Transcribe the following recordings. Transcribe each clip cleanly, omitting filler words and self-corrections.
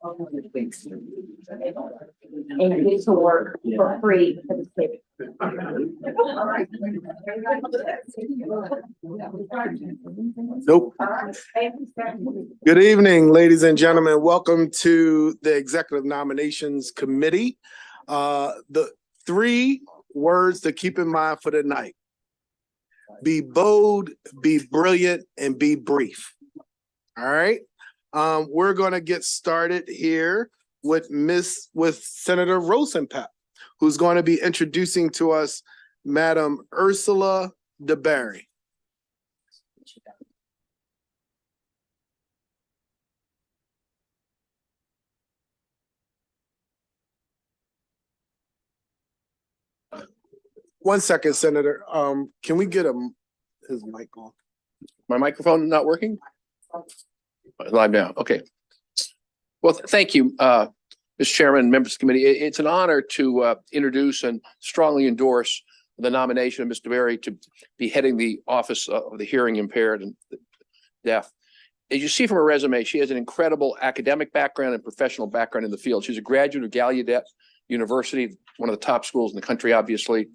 And get to work for free for the city. Nope. Good evening, ladies and gentlemen. Welcome to the Executive Nominations Committee. The 3 words to keep in mind for the night: be bold, be brilliant, and be brief. All right. We're going to get started here with Senator Rosenpep, who's going to be introducing to us Madam Ursula DeBerry. One second, Senator. Can we get his mic on? My microphone not working? Live now. Okay. Well, thank you, Mr. Chairman, members of the committee. It's an honor to introduce and strongly endorse the nomination of Ms. DeBerry to be heading the Office of the Hearing Impaired and Deaf. As you see from her resume, she has an incredible academic background and professional background in the field. She's a graduate of Gallaudet University, one of the top schools in the country, obviously.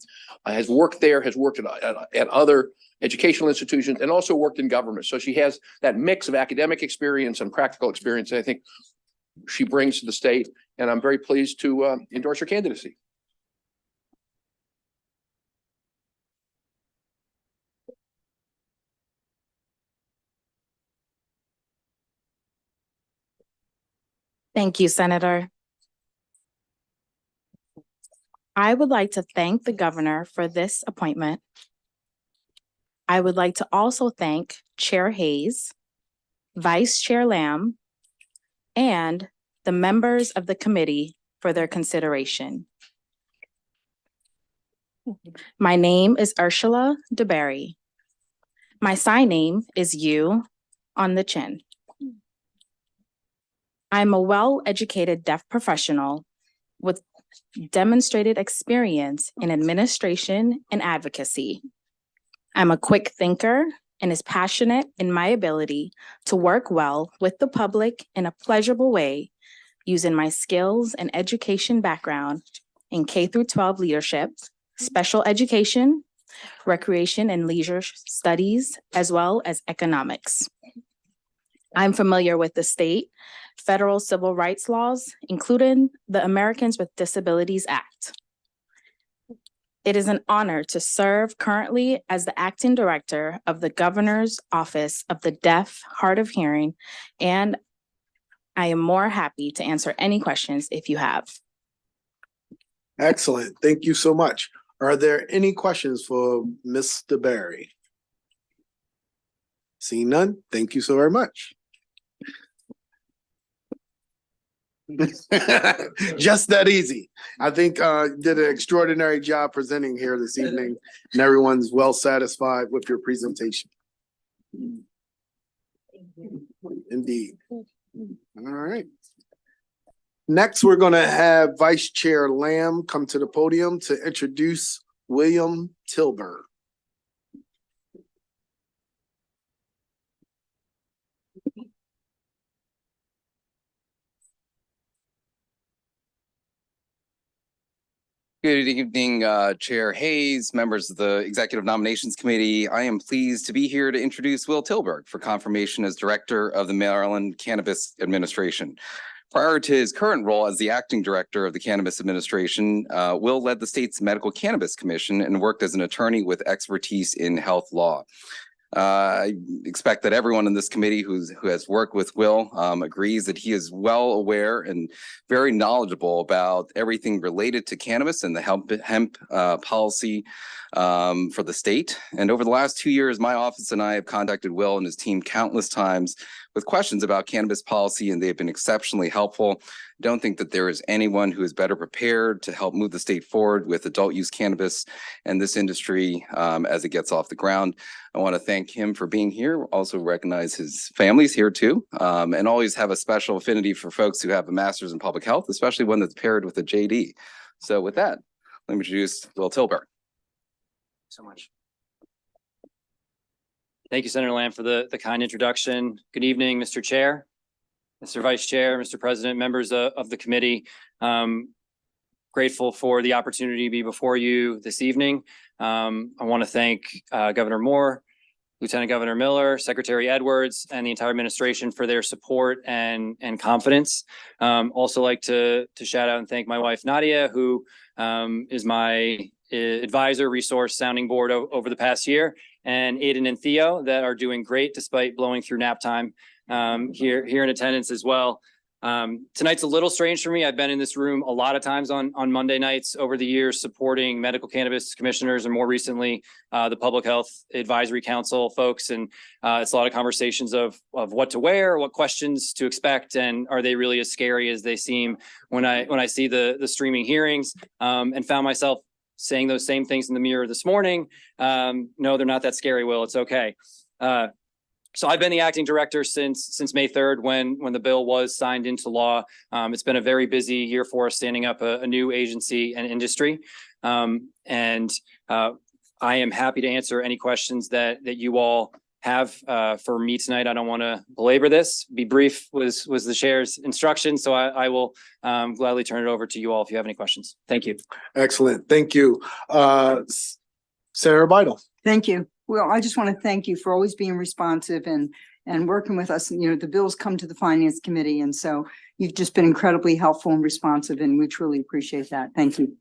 Has worked there, has worked at other educational institutions, and also worked in government. So she has that mix of academic experience and practical experience that I think she brings to the state, and I'm very pleased to endorse her candidacy. Thank you, Senator. I would like to thank the governor for this appointment. I would like to also thank Chair Hayes, Vice Chair Lamb, and the members of the committee for their consideration. My name is Ursula DeBerry. My sign name is U on the chin. I'm a well-educated deaf professional with demonstrated experience in administration and advocacy. I'm a quick thinker and is passionate in my ability to work well with the public in a pleasurable way, using my skills and education background in K-12 leadership, special education, recreation and leisure studies, as well as economics. I'm familiar with the state, federal civil rights laws, including the Americans with Disabilities Act. It is an honor to serve currently as the acting director of the Governor's Office of the Deaf, Hard of Hearing, and I am more happy to answer any questions if you have. Excellent. Thank you so much. Are there any questions for Ms. DeBerry? Seeing none, thank you so very much. Just that easy. I think did an extraordinary job presenting here this evening, and everyone's well satisfied with your presentation. Indeed. All right. Next, we're going to have Vice Chair Lamb come to the podium to introduce William Tilburg. Good evening, Chair Hayes, members of the Executive Nominations Committee. I am pleased to be here to introduce Will Tilburg for confirmation as Director of the Maryland Cannabis Administration. Prior to his current role as the Acting Director of the Cannabis Administration, Will led the state's Medical Cannabis Commission and worked as an attorney with expertise in health law. I expect that everyone in this committee who has worked with Will agrees that he is well aware and very knowledgeable about everything related to cannabis and the hemp policy for the state. And over the last 2 years, my office and I have contacted Will and his team countless times with questions about cannabis policy, and they've been exceptionally helpful. I don't think that there is anyone who is better prepared to help move the state forward with adult use cannabis and this industry as it gets off the ground. I want to thank him for being here. Also recognize his family's here too, and always have a special affinity for folks who have a master's in public health, especially one that's paired with a JD. So with that, let me introduce Will Tilburg. So much. Thank you, Senator Lamb, for the kind introduction. Good evening, Mr. Chair, Mr. Vice Chair, Mr. President, members of the committee. Grateful for the opportunity to be before you this evening. I want to thank Governor Moore, Lieutenant Governor Miller, Secretary Edwards, and the entire administration for their support and confidence. Also like to shout out and thank my wife Nadia, who is my advisor, resource, sounding board over the past year, and Aiden and Theo that are doing great despite blowing through nap time here in attendance as well. Tonight's a little strange for me. I've been in this room a lot of times on Monday nights over the years supporting medical cannabis commissioners and more recently the Public Health Advisory Council folks. And it's a lot of conversations of what to wear, what questions to expect, and are they really as scary as they seem when I see the streaming hearings, and found myself saying those same things in the mirror this morning. No, they're not that scary, Will. It's okay. So I've been the acting director since May 3rd when the bill was signed into law. It's been a very busy year for us standing up a new agency and industry. And I am happy to answer any questions that you all have for me tonight. I don't want to belabor this. Be brief was the chair's instruction. So I will gladly turn it over to you all if you have any questions. Thank you. Excellent. Thank you. Sarah Beidel. Thank you. Well, I just want to thank you for always being responsive and working with us. You know, the bills come to the Finance Committee, and so you've just been incredibly helpful and responsive, and we truly appreciate that. Thank you.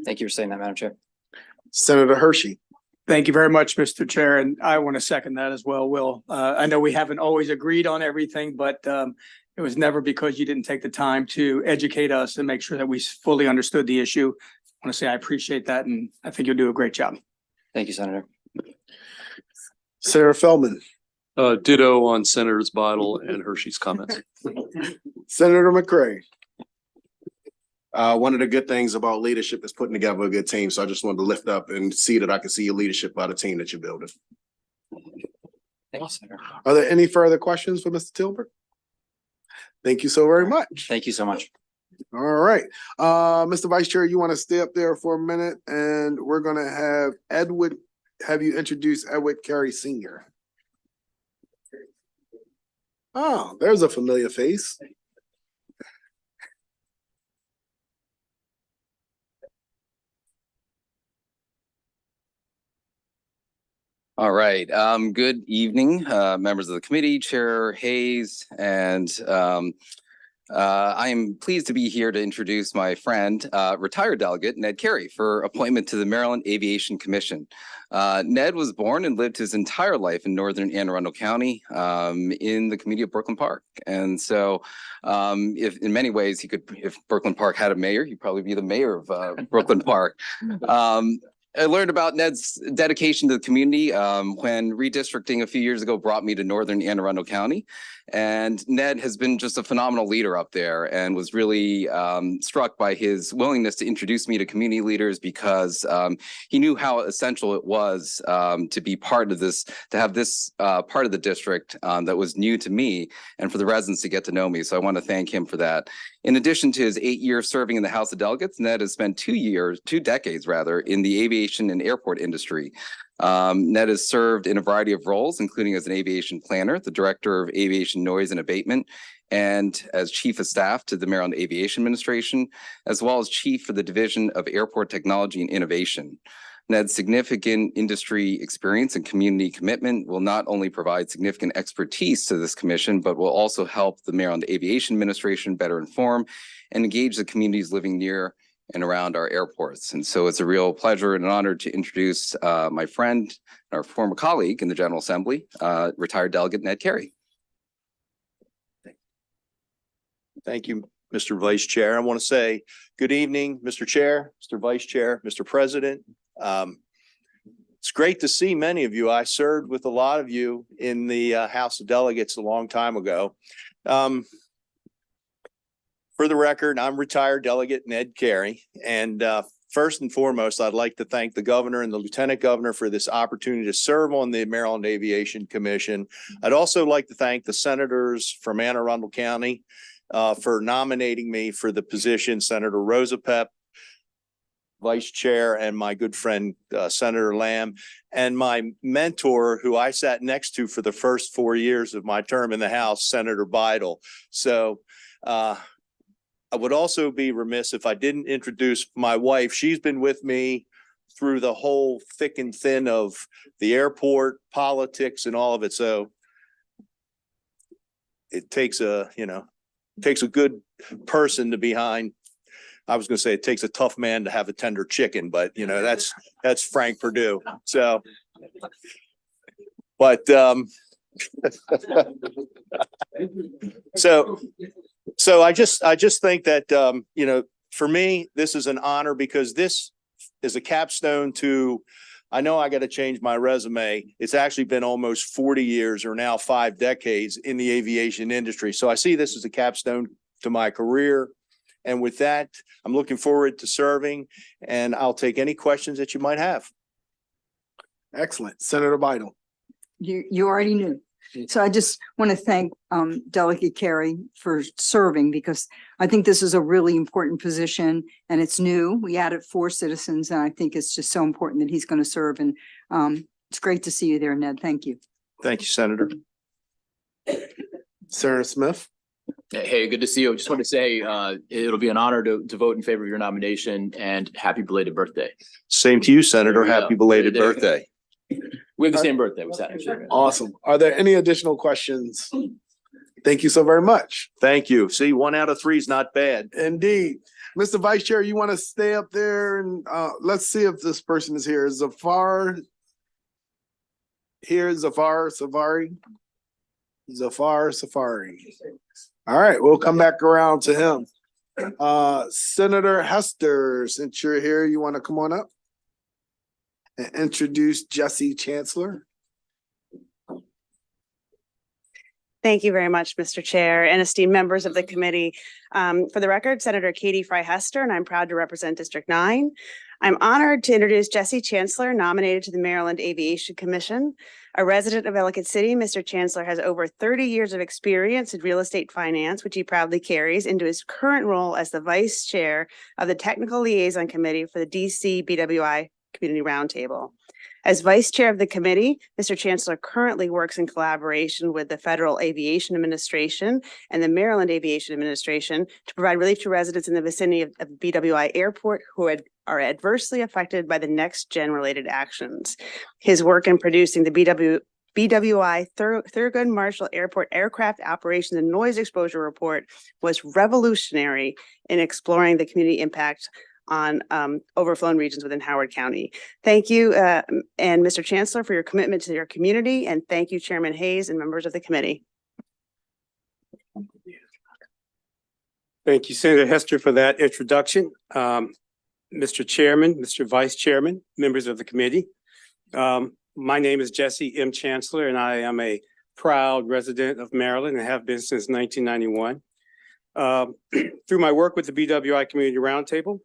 Thank you for saying that, Madam Chair. Senator Hershey. Thank you very much, Mr. Chair, and I want to second that as well, Will. I know we haven't always agreed on everything, but it was never because you didn't take the time to educate us and make sure that we fully understood the issue. I want to say I appreciate that, and I think you'll do a great job. Thank you, Senator. Sarah Feldman. Ditto on Senators Bottle and Hershey's comments. Senator McCray. One of the good things about leadership is putting together a good team. So I just wanted to lift up and see that I can see your leadership by the team that you're building. Thank you, Senator. Are there any further questions for Mr. Tilbert? Thank you so very much. Thank you so much. All right. Mr. Vice Chair, you want to stay up there for a minute, and we're going to have you introduce Edward Carey Sr. Oh, there's a familiar face. All right. Good evening, members of the committee, Chair Hayes, and I am pleased to be here to introduce my friend, retired delegate Ned Carey, for appointment to the Maryland Aviation Commission. Ned was born and lived his entire life in northern Anne Arundel County, in the community of Brooklyn Park. And so if in many ways if Brooklyn Park had a mayor, he'd probably be the mayor of Brooklyn Park. I learned about Ned's dedication to the community when redistricting a few years ago brought me to northern Anne Arundel County. And Ned has been just a phenomenal leader up there, and was really struck by his willingness to introduce me to community leaders, because he knew how essential it was to be part of this, to have this part of the district that was new to me, and for the residents to get to know me. So I want to thank him for that. In addition to his 8 years serving in the House of Delegates, Ned has spent 2 decades in the aviation and airport industry. Ned has served in a variety of roles, including as an aviation planner, the director of aviation noise and abatement, and as chief of staff to the Maryland Aviation Administration, as well as chief for the Division of Airport Technology and Innovation. Ned's significant industry experience and community commitment will not only provide significant expertise to this commission, but will also help the Maryland Aviation Administration better inform and engage the communities living near and around our airports. And so it's a real pleasure and an honor to introduce my friend, our former colleague in the General Assembly, retired delegate Ned Carey. Thank you, Mr. Vice Chair. I want to say good evening, Mr. Chair, Mr. Vice Chair, Mr. President. It's great to see many of you. I served with a lot of you in the House of Delegates a long time ago. For the record, I'm retired delegate Ned Carey, and first and foremost, I'd like to thank the governor and the lieutenant governor for this opportunity to serve on the Maryland Aviation Commission. I'd also like to thank the senators from Anne Arundel County for nominating me for the position, Senator Rosa Pepp, Vice Chair, and my good friend, Senator Lamb, and my mentor, who I sat next to for the first 4 years of my term in the House, Senator Bidel. So I would also be remiss if I didn't introduce my wife. She's been with me through the whole thick and thin of the airport, politics, and all of it. So it takes a good person to behind. I was going to say it takes a tough man to have a tender chicken, but that's Frank Perdue. So, but so I just think that for me, this is an honor because this is a capstone to. I know I got to change my resume. It's actually been almost 40 years or now 5 decades in the aviation industry. So I see this as a capstone to my career. And with that, I'm looking forward to serving, and I'll take any questions that you might have. Excellent. Senator Bidel. You already knew. So I just want to thank Delegate Carey for serving because I think this is a really important position and it's new. We added 4 citizens and I think it's just so important that he's going to serve. And it's great to see you there, Ned. Thank you. Thank you, Senator. Senator Smith. Hey, good to see you. I just want to say it'll be an honor to vote in favor of your nomination and happy belated birthday. Same to you, Senator. Happy belated birthday. We have the same birthday. We said actually. Awesome. Are there any additional questions? Thank you so very much. Thank you. See, 1 out of 3 is not bad. Indeed. Mr. Vice Chair, you want to stay up there and let's see if this person is here. Zafar here, Zafar Safari. All right, we'll come back around to him. Senator Hester, since you're here, you want to come on up and introduce Jesse Chancellor? Thank you very much, Mr. Chair and esteemed members of the committee. For the record, Senator Katie Fry Hester, and I'm proud to represent District 9. I'm honored to introduce Jesse Chancellor, nominated to the Maryland Aviation Commission. A resident of Ellicott City, Mr. Chancellor has over 30 years of experience in real estate finance, which he proudly carries into his current role as the Vice Chair of the Technical Liaison Committee for the DC BWI Community Roundtable. As Vice Chair of the committee, Mr. Chancellor currently works in collaboration with the Federal Aviation Administration and the Maryland Aviation Administration to provide relief to residents in the vicinity of BWI Airport who are adversely affected by the next gen related actions. His work in producing the BWI Thurgood Marshall Airport Aircraft Operations and Noise Exposure Report was revolutionary in exploring the community impact on overflown regions within Howard County. Thank you, and Mr. Chancellor, for your commitment to your community, and thank you, Chairman Hayes and members of the committee. Thank you, Senator Hester, for that introduction. Mr. Chairman, Mr. Vice Chairman, members of the committee. My name is Jesse M. Chancellor, and I am a proud resident of Maryland and have been since 1991. Through my work with the BWI Community Roundtable,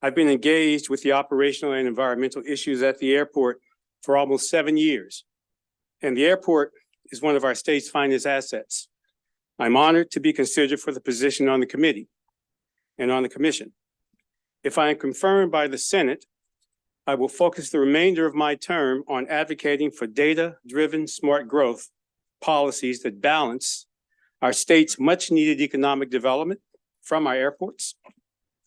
I've been engaged with the operational and environmental issues at the airport for almost 7 years. And the airport is one of our state's finest assets. I'm honored to be considered for the position on the committee and on the commission. If I am confirmed by the Senate, I will focus the remainder of my term on advocating for data-driven smart growth policies that balance our state's much-needed economic development from our airports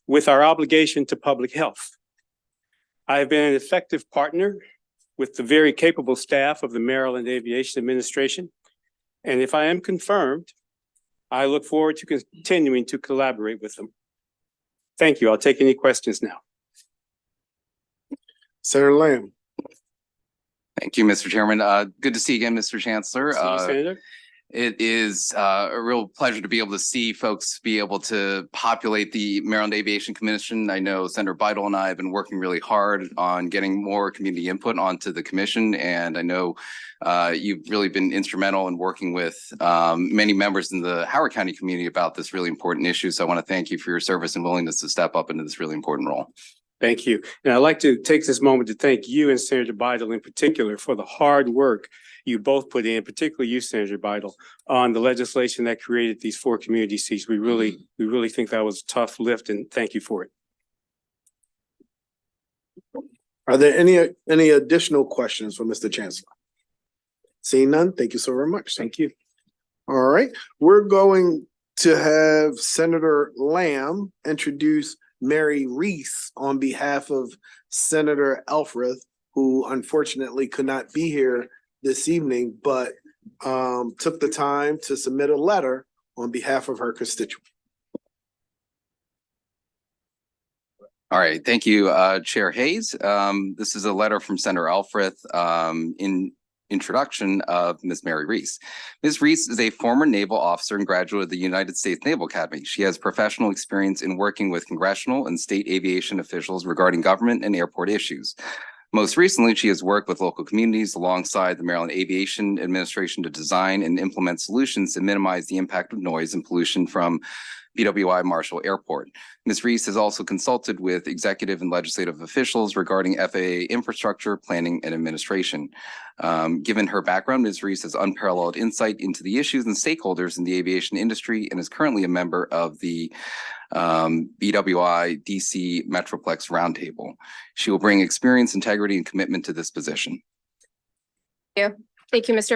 with our obligation to public health. I have been an effective partner with the very capable staff of the Maryland Aviation Administration. And if I am confirmed, I look forward to continuing to collaborate with them. Thank you. I'll take any questions now. Senator Lamb. Thank you, Mr. Chairman. Good to see you again, Mr. Chancellor. See you, Senator. It is a real pleasure to be able to see folks be able to populate the Maryland Aviation Commission. I know Senator Bidel and I have been working really hard on getting more community input onto the commission. And I know you've really been instrumental in working with many members in the Howard County community about this really important issue. So I want to thank you for your service and willingness to step up into this really important role. Thank you. And I'd like to take this moment to thank you and Senator Bidel in particular for the hard work you both put in, particularly you, Senator Bidel, on the legislation that created these 4 community seats. We really think that was a tough lift, and thank you for it. Are there any additional questions for Mr. Chancellor? Seeing none, thank you so very much. Thank you. All right, we're going to have Senator Lamb introduce Mary Reese on behalf of Senator Alfred, who unfortunately could not be here this evening, but took the time to submit a letter on behalf of her constituent. All right, thank you, Chair Hayes. This is a letter from Senator Alfred in introduction of Ms. Mary Reese. Ms. Reese is a former naval officer and graduate of the United States Naval Academy. She has professional experience in working with congressional and state aviation officials regarding government and airport issues. Most recently, she has worked with local communities alongside the Maryland Aviation Administration to design and implement solutions to minimize the impact of noise and pollution from BWI Marshall Airport. Ms. Reese has also consulted with executive and legislative officials regarding FAA infrastructure, planning, and administration. Given her background, Ms. Reese has unparalleled insight into the issues and stakeholders in the aviation industry and is currently a member of the BWI DC Metroplex Roundtable. She will bring experience, integrity, and commitment to this position. Thank you, Mr.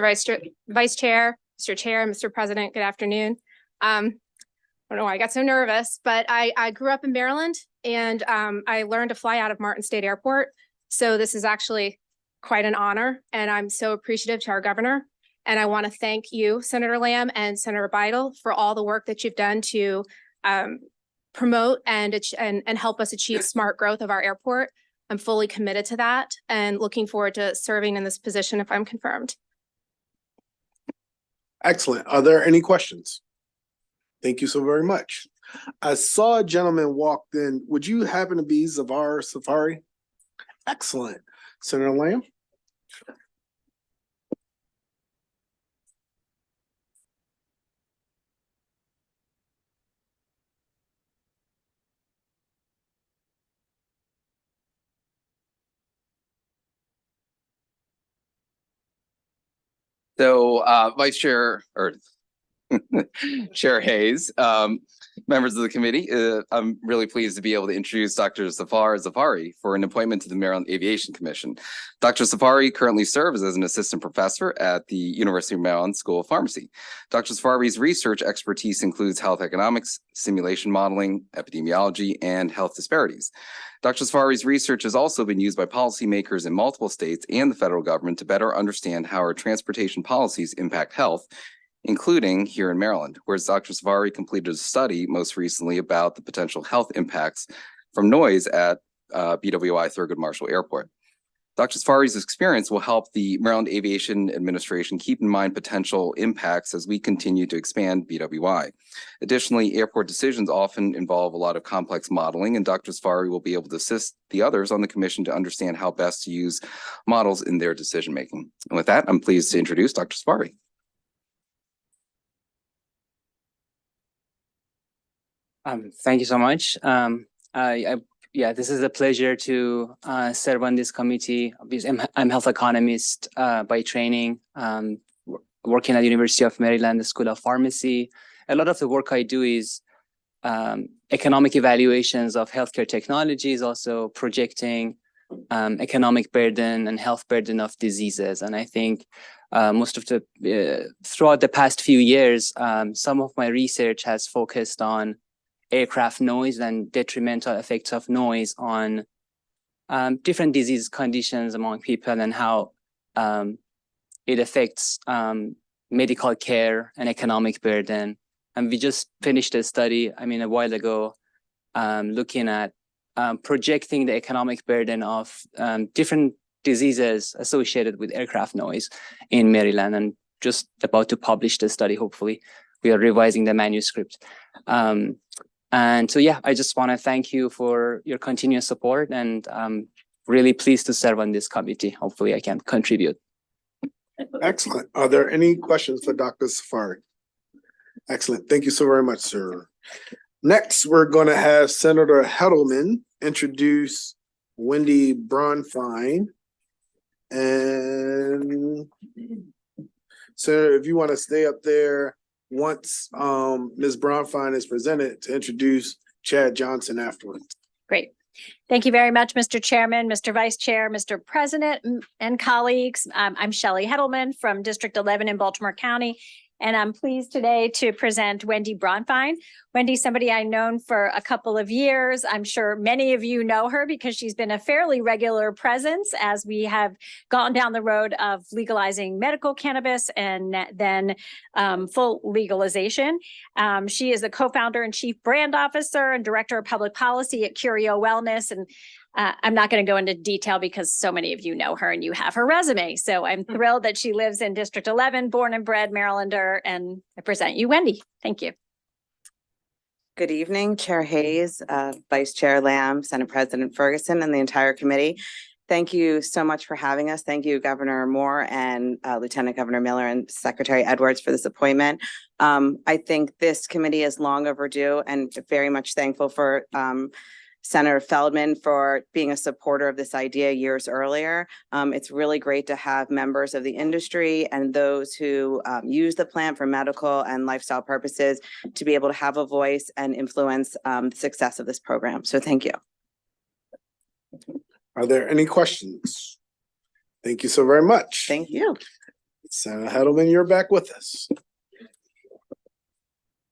Vice Chair, Mr. Chair, Mr. President. Good afternoon. I don't know why I got so nervous, but I grew up in Maryland and I learned to fly out of Martin State Airport. So this is actually quite an honor and I'm so appreciative to our governor. And I want to thank you, Senator Lamb and Senator Beidel, for all the work that you've done to promote and help us achieve smart growth of our airport. I'm fully committed to that and looking forward to serving in this position if I'm confirmed. Excellent. Are there any questions? Thank you so very much. I saw a gentleman walked in. Would you happen to be Zavar Safari? Excellent. Senator Lamb? So Vice Chair or Chair Hayes, members of the committee, I'm really pleased to be able to introduce Dr. Zafari for an appointment to the Maryland Aviation Commission. Dr. Zafari currently serves as an assistant professor at the University of Maryland School of Pharmacy. Dr. Zafari's research expertise includes health economics, simulation modeling, epidemiology, and health disparities. Dr. Zafari's research has also been used by policymakers in multiple states and the federal government to better understand how our transportation policies impact health, including here in Maryland, whereas Dr. Zafari completed a study most recently about the potential health impacts from noise at BWI Thurgood Marshall Airport. Dr. Zafari's experience will help the Maryland Aviation Administration keep in mind potential impacts as we continue to expand BWI. Additionally, airport decisions often involve a lot of complex modeling, and Dr. Zafari will be able to assist the others on the commission to understand how best to use models in their decision-making. And with that, I'm pleased to introduce Dr. Zafari. Thank you so much. This is a pleasure to serve on this committee. I'm health economist by training, working at the University of Maryland, the School of Pharmacy. A lot of the work I do is economic evaluations of healthcare technologies, also projecting economic burden and health burden of diseases. And I think most of throughout the past few years, some of my research has focused on aircraft noise and detrimental effects of noise on different disease conditions among people and how it affects medical care and economic burden. And we just finished a study, a while ago, looking at projecting the economic burden of different diseases associated with aircraft noise in Maryland, and just about to publish the study, hopefully. We are revising the manuscript. And so, I just want to thank you for your continuous support, and I'm really pleased to serve on this committee. Hopefully I can contribute. Excellent. Are there any questions for Dr. Zafari? Excellent. Thank you so very much, sir. Next, we're going to have Senator Heddleman introduce Wendy Bronfine. And Senator, if you want to stay up there once Ms. Bronfine is presented, to introduce Chad Johnson afterwards. Great. Thank you very much, Mr. Chairman, Mr. Vice Chair, Mr. President, and colleagues. I'm Shelley Hedelman from District 11 in Baltimore County, and I'm pleased today to present Wendy Bronfine. Wendy's somebody I've known for a couple of years. I'm sure many of you know her because she's been a fairly regular presence as we have gone down the road of legalizing medical cannabis and then full legalization. She is the co-founder and chief brand officer and director of public policy at Curio Wellness. And I'm not going to go into detail because so many of you know her and you have her resume. So I'm thrilled that she lives in District 11, born and bred Marylander, and I present you Wendy. Thank you. Good evening, Chair Hayes, Vice Chair Lamb, Senate President Ferguson, and the entire committee. Thank you so much for having us. Thank you, Governor Moore and Lieutenant Governor Miller and Secretary Edwards for this appointment. I think this committee is long overdue and very much thankful for Senator Feldman for being a supporter of this idea years earlier. It's really great to have members of the industry and those who use the plant for medical and lifestyle purposes to be able to have a voice and influence the success of this program. So thank you. Are there any questions? Thank you so very much. Thank you. Senator Hedelman, you're back with us.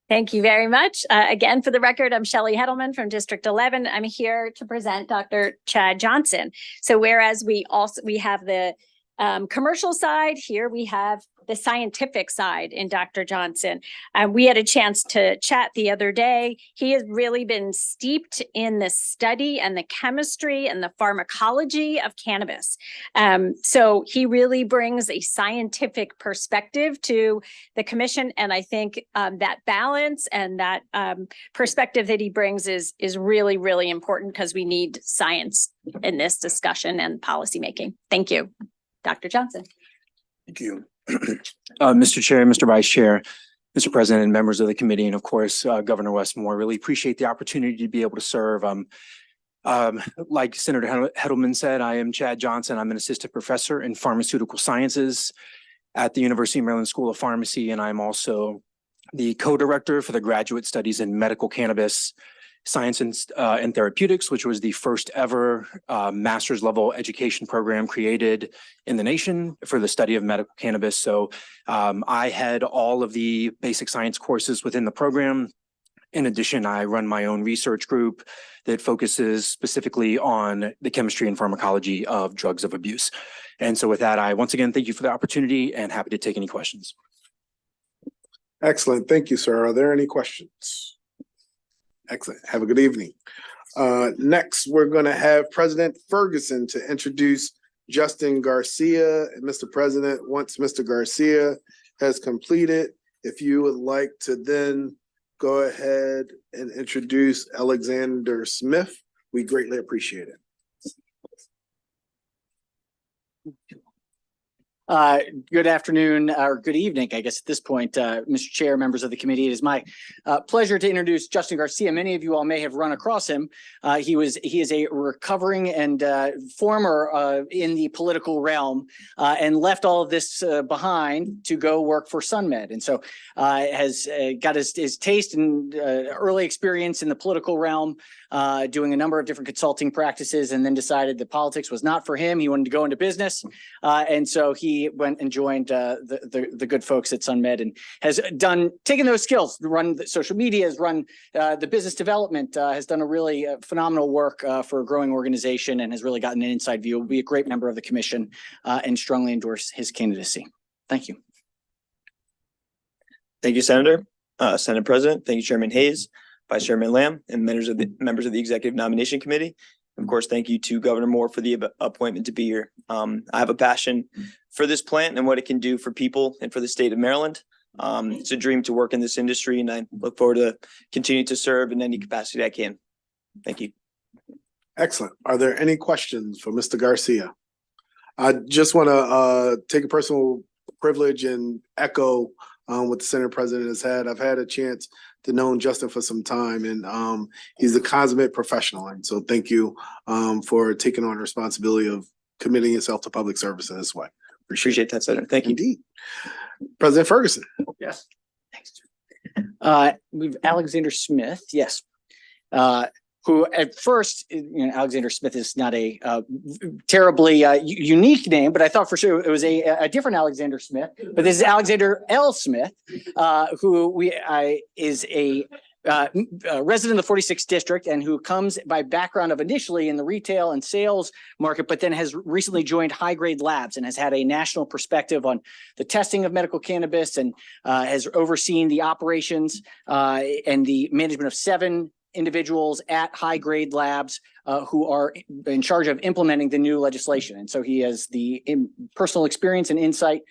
Thank you very much. Again, for the record, I'm Shelley Hedelman from District 11. I'm here to present Dr. Chad Johnson. So whereas we have the commercial side, here we have the scientific side in Dr. Johnson. We had a chance to chat the other day. He has really been steeped in the study and the chemistry and the pharmacology of cannabis. So he really brings a scientific perspective to the commission. And I think that balance and that perspective that he brings is really, really important because we need science in this discussion and policymaking. Thank you, Dr. Johnson. Thank you. Mr. Chair, Mr. Vice Chair, Mr. President, and members of the committee, and of course, Governor Westmore, really appreciate the opportunity to be able to serve. Like Senator Hedelman said, I am Chad Johnson. I'm an assistant professor in pharmaceutical sciences at the University of Maryland School of Pharmacy, and I'm also the co-director for the Graduate Studies in Medical Cannabis Science and Therapeutics, which was the first ever master's level education program created in the nation for the study of medical cannabis. So I had all of the basic science courses within the program. In addition, I run my own research group that focuses specifically on the chemistry and pharmacology of drugs of abuse. And so with that, I once again thank you for the opportunity and happy to take any questions. Excellent. Thank you, sir. Are there any questions? Excellent. Have a good evening. Next, we're going to have President Ferguson to introduce Justin Garcia. And Mr. President, once Mr. Garcia has completed, if you would like to then go ahead and introduce Alexander Smith, we greatly appreciate it. Good afternoon or good evening, I guess at this point, Mr. Chair, members of the committee. It is my pleasure to introduce Justin Garcia. Many of you all may have run across him. He is a recovering and former in the political realm and left all of this behind to go work for SunMed. And so has got his taste and early experience in the political realm, doing a number of different consulting practices, and then decided that politics was not for him. He wanted to go into business. And so he went and joined the good folks at SunMed and has taken those skills, run the social media, has run the business development, has done a really phenomenal work for a growing organization and has really gotten an inside view. Will be a great member of the commission and strongly endorse his candidacy. Thank you. Thank you, Senator. Senate President, thank you, Chairman Hayes, Vice Chairman Lamb, and members of the Executive Nomination Committee. Of course, thank you to Governor Moore for the appointment to be here. I have a passion for this plant and what it can do for people and for the state of Maryland. It's a dream to work in this industry, and I look forward to continue to serve in any capacity I can. Thank you. Excellent. Are there any questions for Mr. Garcia? I just want to take a personal privilege and echo what the Senate President has had. I've had a chance to know Justin for some time, and he's a consummate professional. And so thank you for taking on the responsibility of committing yourself to public service in this way. Appreciate that, Senator. Thank you. Indeed. President Ferguson. Yes. Thanks. We've Alexander Smith. Yes. who at first, Alexander Smith is not a terribly unique name, but I thought for sure it was a different Alexander Smith. But this is Alexander L. Smith, who is a resident of the 46th district and who comes by background of initially in the retail and sales market, but then has recently joined High Grade Labs and has had a national perspective on the testing of medical cannabis and has overseen the operations and the management of 7 individuals at High Grade Labs who are in charge of implementing the new legislation. And so he has the personal experience and insight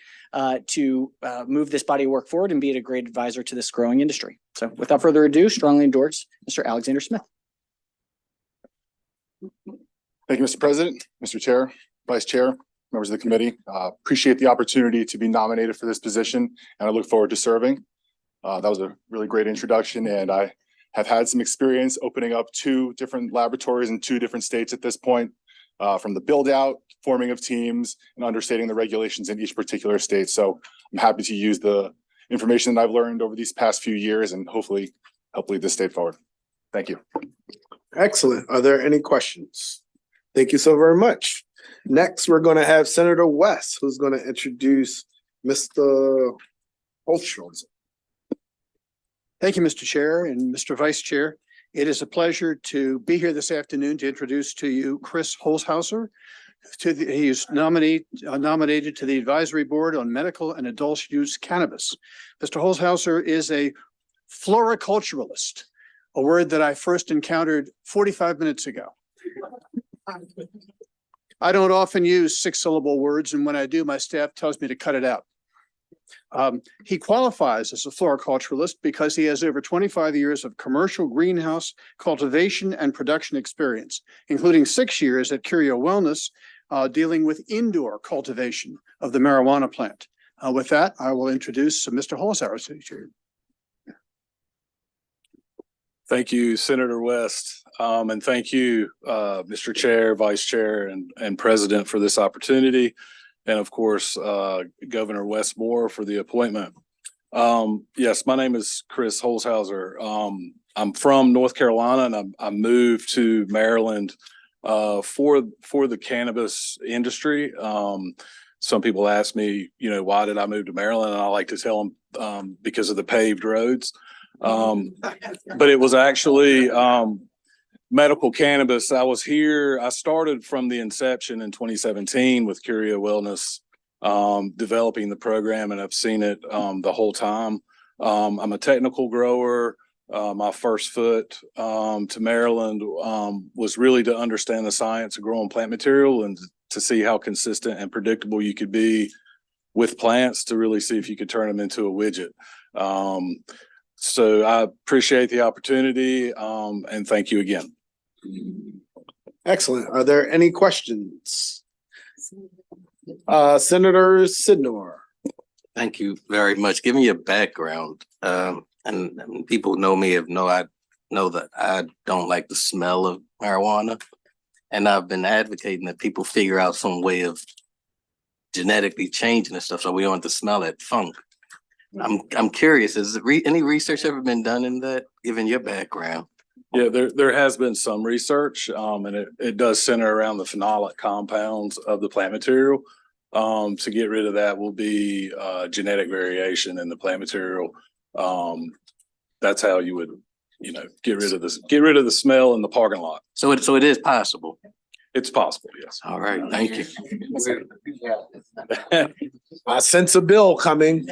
to move this body of work forward and be a great advisor to this growing industry. So without further ado, strongly endorse Mr. Alexander Smith. Thank you, Mr. President, Mr. Chair, Vice Chair, members of the committee. Appreciate the opportunity to be nominated for this position, and I look forward to serving. That was a really great introduction, and I have had some experience opening up 2 different laboratories in 2 different states at this point, from the build out, forming of teams, and understanding the regulations in each particular state. So I'm happy to use the information that I've learned over these past few years and hopefully help lead this state forward. Thank you. Excellent. Are there any questions? Thank you so very much. Next, we're going to have Senator West, who's going to introduce Mr. Holtzschulze. Thank you, Mr. Chair and Mr. Vice Chair. It is a pleasure to be here this afternoon to introduce to you Chris Holzhauser. He is nominated to the Advisory Board on Medical and Adult Use Cannabis. Mr. Holzhauser is a floriculturalist, a word that I first encountered 45 minutes ago. I don't often use 6-syllable words, and when I do, my staff tells me to cut it out. He qualifies as a floriculturalist because he has over 25 years of commercial greenhouse cultivation and production experience, including 6 years at Curio Wellness, dealing with indoor cultivation of the marijuana plant. With that, I will introduce Mr. Holzhauser. Thank you, Senator West. And thank you, Mr. Chair, Vice Chair, and President for this opportunity. And of course, Governor Wes Moore for the appointment. Yes, my name is Chris Holzhauser. I'm from North Carolina and I moved to Maryland for the cannabis industry. Some people ask me, why did I move to Maryland? And I like to tell them because of the paved roads. But it was actually medical cannabis. I was here. I started from the inception in 2017 with Curio Wellness, developing the program, and I've seen it the whole time. I'm a technical grower. My first foot to Maryland was really to understand the science of growing plant material and to see how consistent and predictable you could be with plants to really see if you could turn them into a widget. So I appreciate the opportunity and thank you again. Excellent. Are there any questions? Senator Sidnor. Thank you very much. Give me a background. And people know me I know that I don't like the smell of marijuana. And I've been advocating that people figure out some way of genetically changing this stuff so we don't have to smell that funk. I'm curious, has any research ever been done in that, given your background? Yeah, there has been some research, and it does center around the phenolic compounds of the plant material. To get rid of that will be genetic variation in the plant material. That's how you would, get rid of the smell in the parking lot. So it is possible. It's possible, yes. All right, thank you. I sense a bill coming.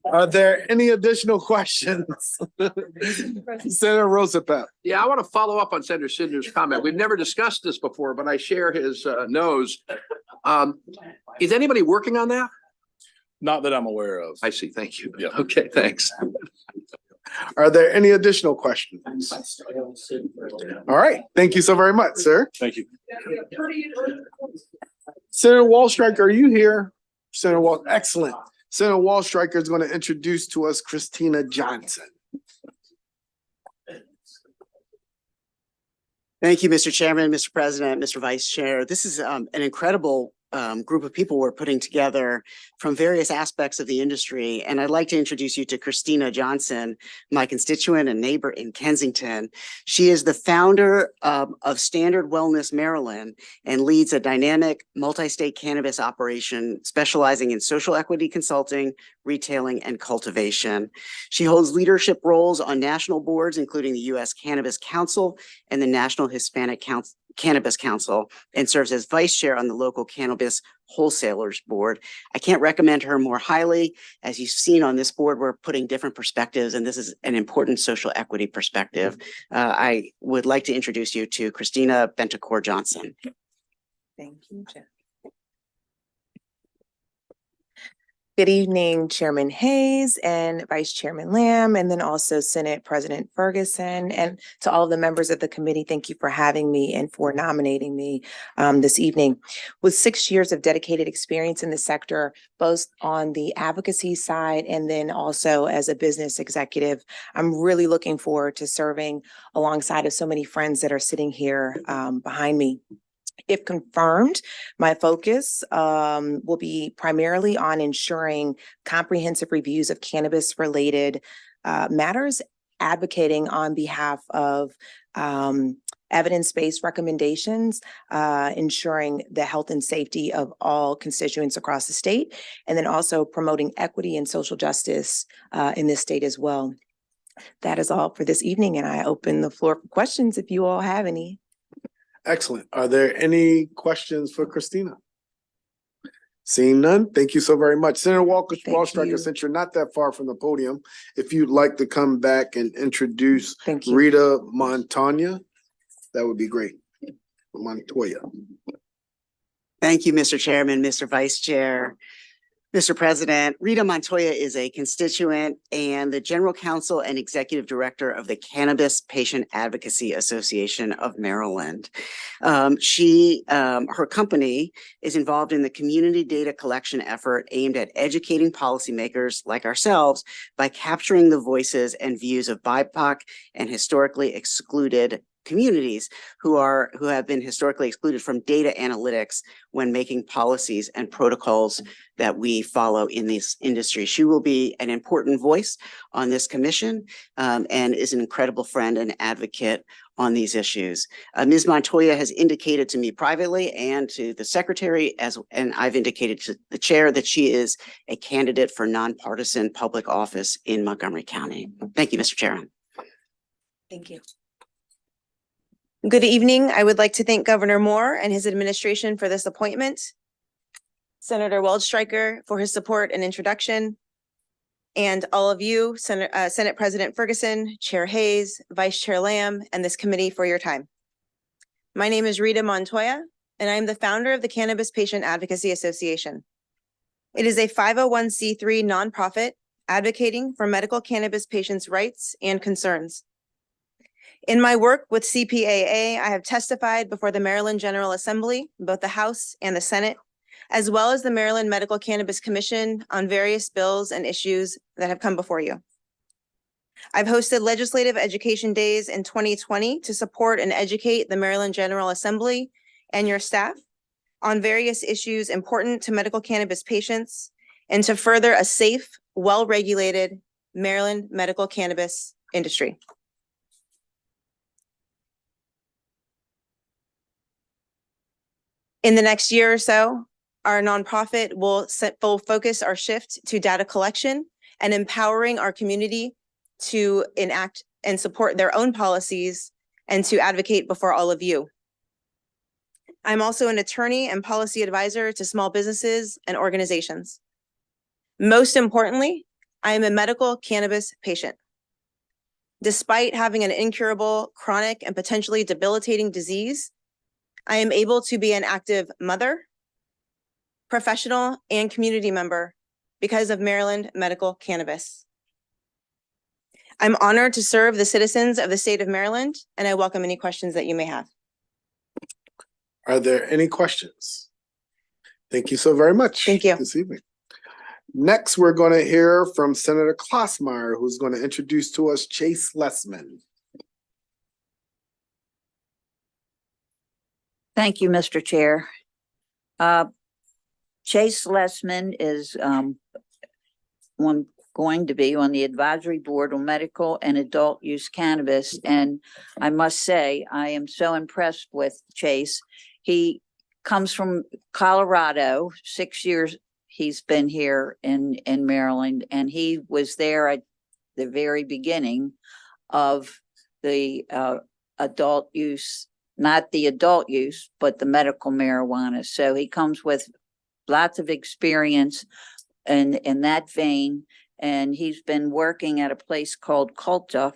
Are there any additional questions? Senator Roosevelt. Yeah, I want to follow up on Senator Sidner's comment. We've never discussed this before, but I share his nose. Is anybody working on that? Not that I'm aware of. I see. Thank you. Yeah. Okay, thanks. Are there any additional questions? All right. Thank you so very much, sir. Thank you. Senator Wallstreicher, are you here? Senator Wall, excellent. Senator Wallstreicher is going to introduce to us Christina Johnson. Thank you, Mr. Chairman, Mr. President, Mr. Vice Chair. This is an incredible group of people we're putting together from various aspects of the industry. And I'd like to introduce you to Christina Johnson, my constituent and neighbor in Kensington. She is the founder of Standard Wellness Maryland and leads a dynamic multi-state cannabis operation specializing in social equity consulting, retailing, and cultivation. She holds leadership roles on national boards, including the U.S. Cannabis Council and the National Hispanic Cannabis Council, and serves as vice chair on the local cannabis wholesalers board. I can't recommend her more highly. As you've seen on this board, we're putting different perspectives, and this is an important social equity perspective. I would like to introduce you to Christina Bentacore Johnson. Thank you, Jeff. Good evening, Chairman Hayes and Vice Chairman Lamb, and then also Senate President Ferguson, and to all of the members of the committee, thank you for having me and for nominating me this evening. With 6 years of dedicated experience in the sector, both on the advocacy side and then also as a business executive, I'm really looking forward to serving alongside of so many friends that are sitting here behind me. If confirmed, my focus will be primarily on ensuring comprehensive reviews of cannabis-related matters, advocating on behalf of evidence-based recommendations, ensuring the health and safety of all constituents across the state, and then also promoting equity and social justice in this state as well. That is all for this evening, and I open the floor for questions if you all have any. Excellent. Are there any questions for Christina? Seeing none, thank you so very much. Senator Wallstriker, since you're not that far from the podium, if you'd like to come back and introduce Rita Montoya, that would be great. Montoya. Thank you, Mr. Chairman, Mr. Vice Chair. Mr. President, Rita Montoya is a constituent and the General Counsel and Executive Director of the Cannabis Patient Advocacy Association of Maryland. Her company is involved in the community data collection effort aimed at educating policymakers like ourselves by capturing the voices and views of BIPOC and historically excluded communities who have been historically excluded from data analytics when making policies and protocols that we follow in this industry. She will be an important voice on this commission and is an incredible friend and advocate on these issues. Ms. Montoya has indicated to me privately and to the secretary, and I've indicated to the chair, that she is a candidate for nonpartisan public office in Montgomery County. Thank you, Mr. Chairman. Thank you. Good evening. I would like to thank Governor Moore and his administration for this appointment, Senator Waldstreicher for his support and introduction, and all of you, Senate President Ferguson, Chair Hayes, Vice Chair Lamb, and this committee for your time. My name is Rita Montoya, and I am the founder of the Cannabis Patient Advocacy Association. It is a 501c3 nonprofit advocating for medical cannabis patients' rights and concerns. In my work with CPAA, I have testified before the Maryland General Assembly, both the House and the Senate, as well as the Maryland Medical Cannabis Commission on various bills and issues that have come before you. I've hosted legislative education days in 2020 to support and educate the Maryland General Assembly and your staff on various issues important to medical cannabis patients and to further a safe, well-regulated Maryland medical cannabis industry. In the next year or so, our nonprofit will focus our shift to data collection and empowering our community to enact and support their own policies and to advocate before all of you. I'm also an attorney and policy advisor to small businesses and organizations. Most importantly, I am a medical cannabis patient. Despite having an incurable, chronic, and potentially debilitating disease, I am able to be an active mother, professional, and community member because of Maryland medical cannabis. I'm honored to serve the citizens of the state of Maryland, and I welcome any questions that you may have. Are there any questions? Thank you so very much. Thank you. This evening. Next, we're going to hear from Senator Klossmeyer, who's going to introduce to us Chase Lessman. Thank you, Mr. Chair. Chase Lessman is going to be on the advisory board on medical and adult use cannabis. And I must say, I am so impressed with Chase. He comes from Colorado, 6 years he's been here in Maryland, and he was there at the very beginning of the adult use, not the adult use, but the medical marijuana. So he comes with lots of experience in that vein. And he's been working at a place called Culta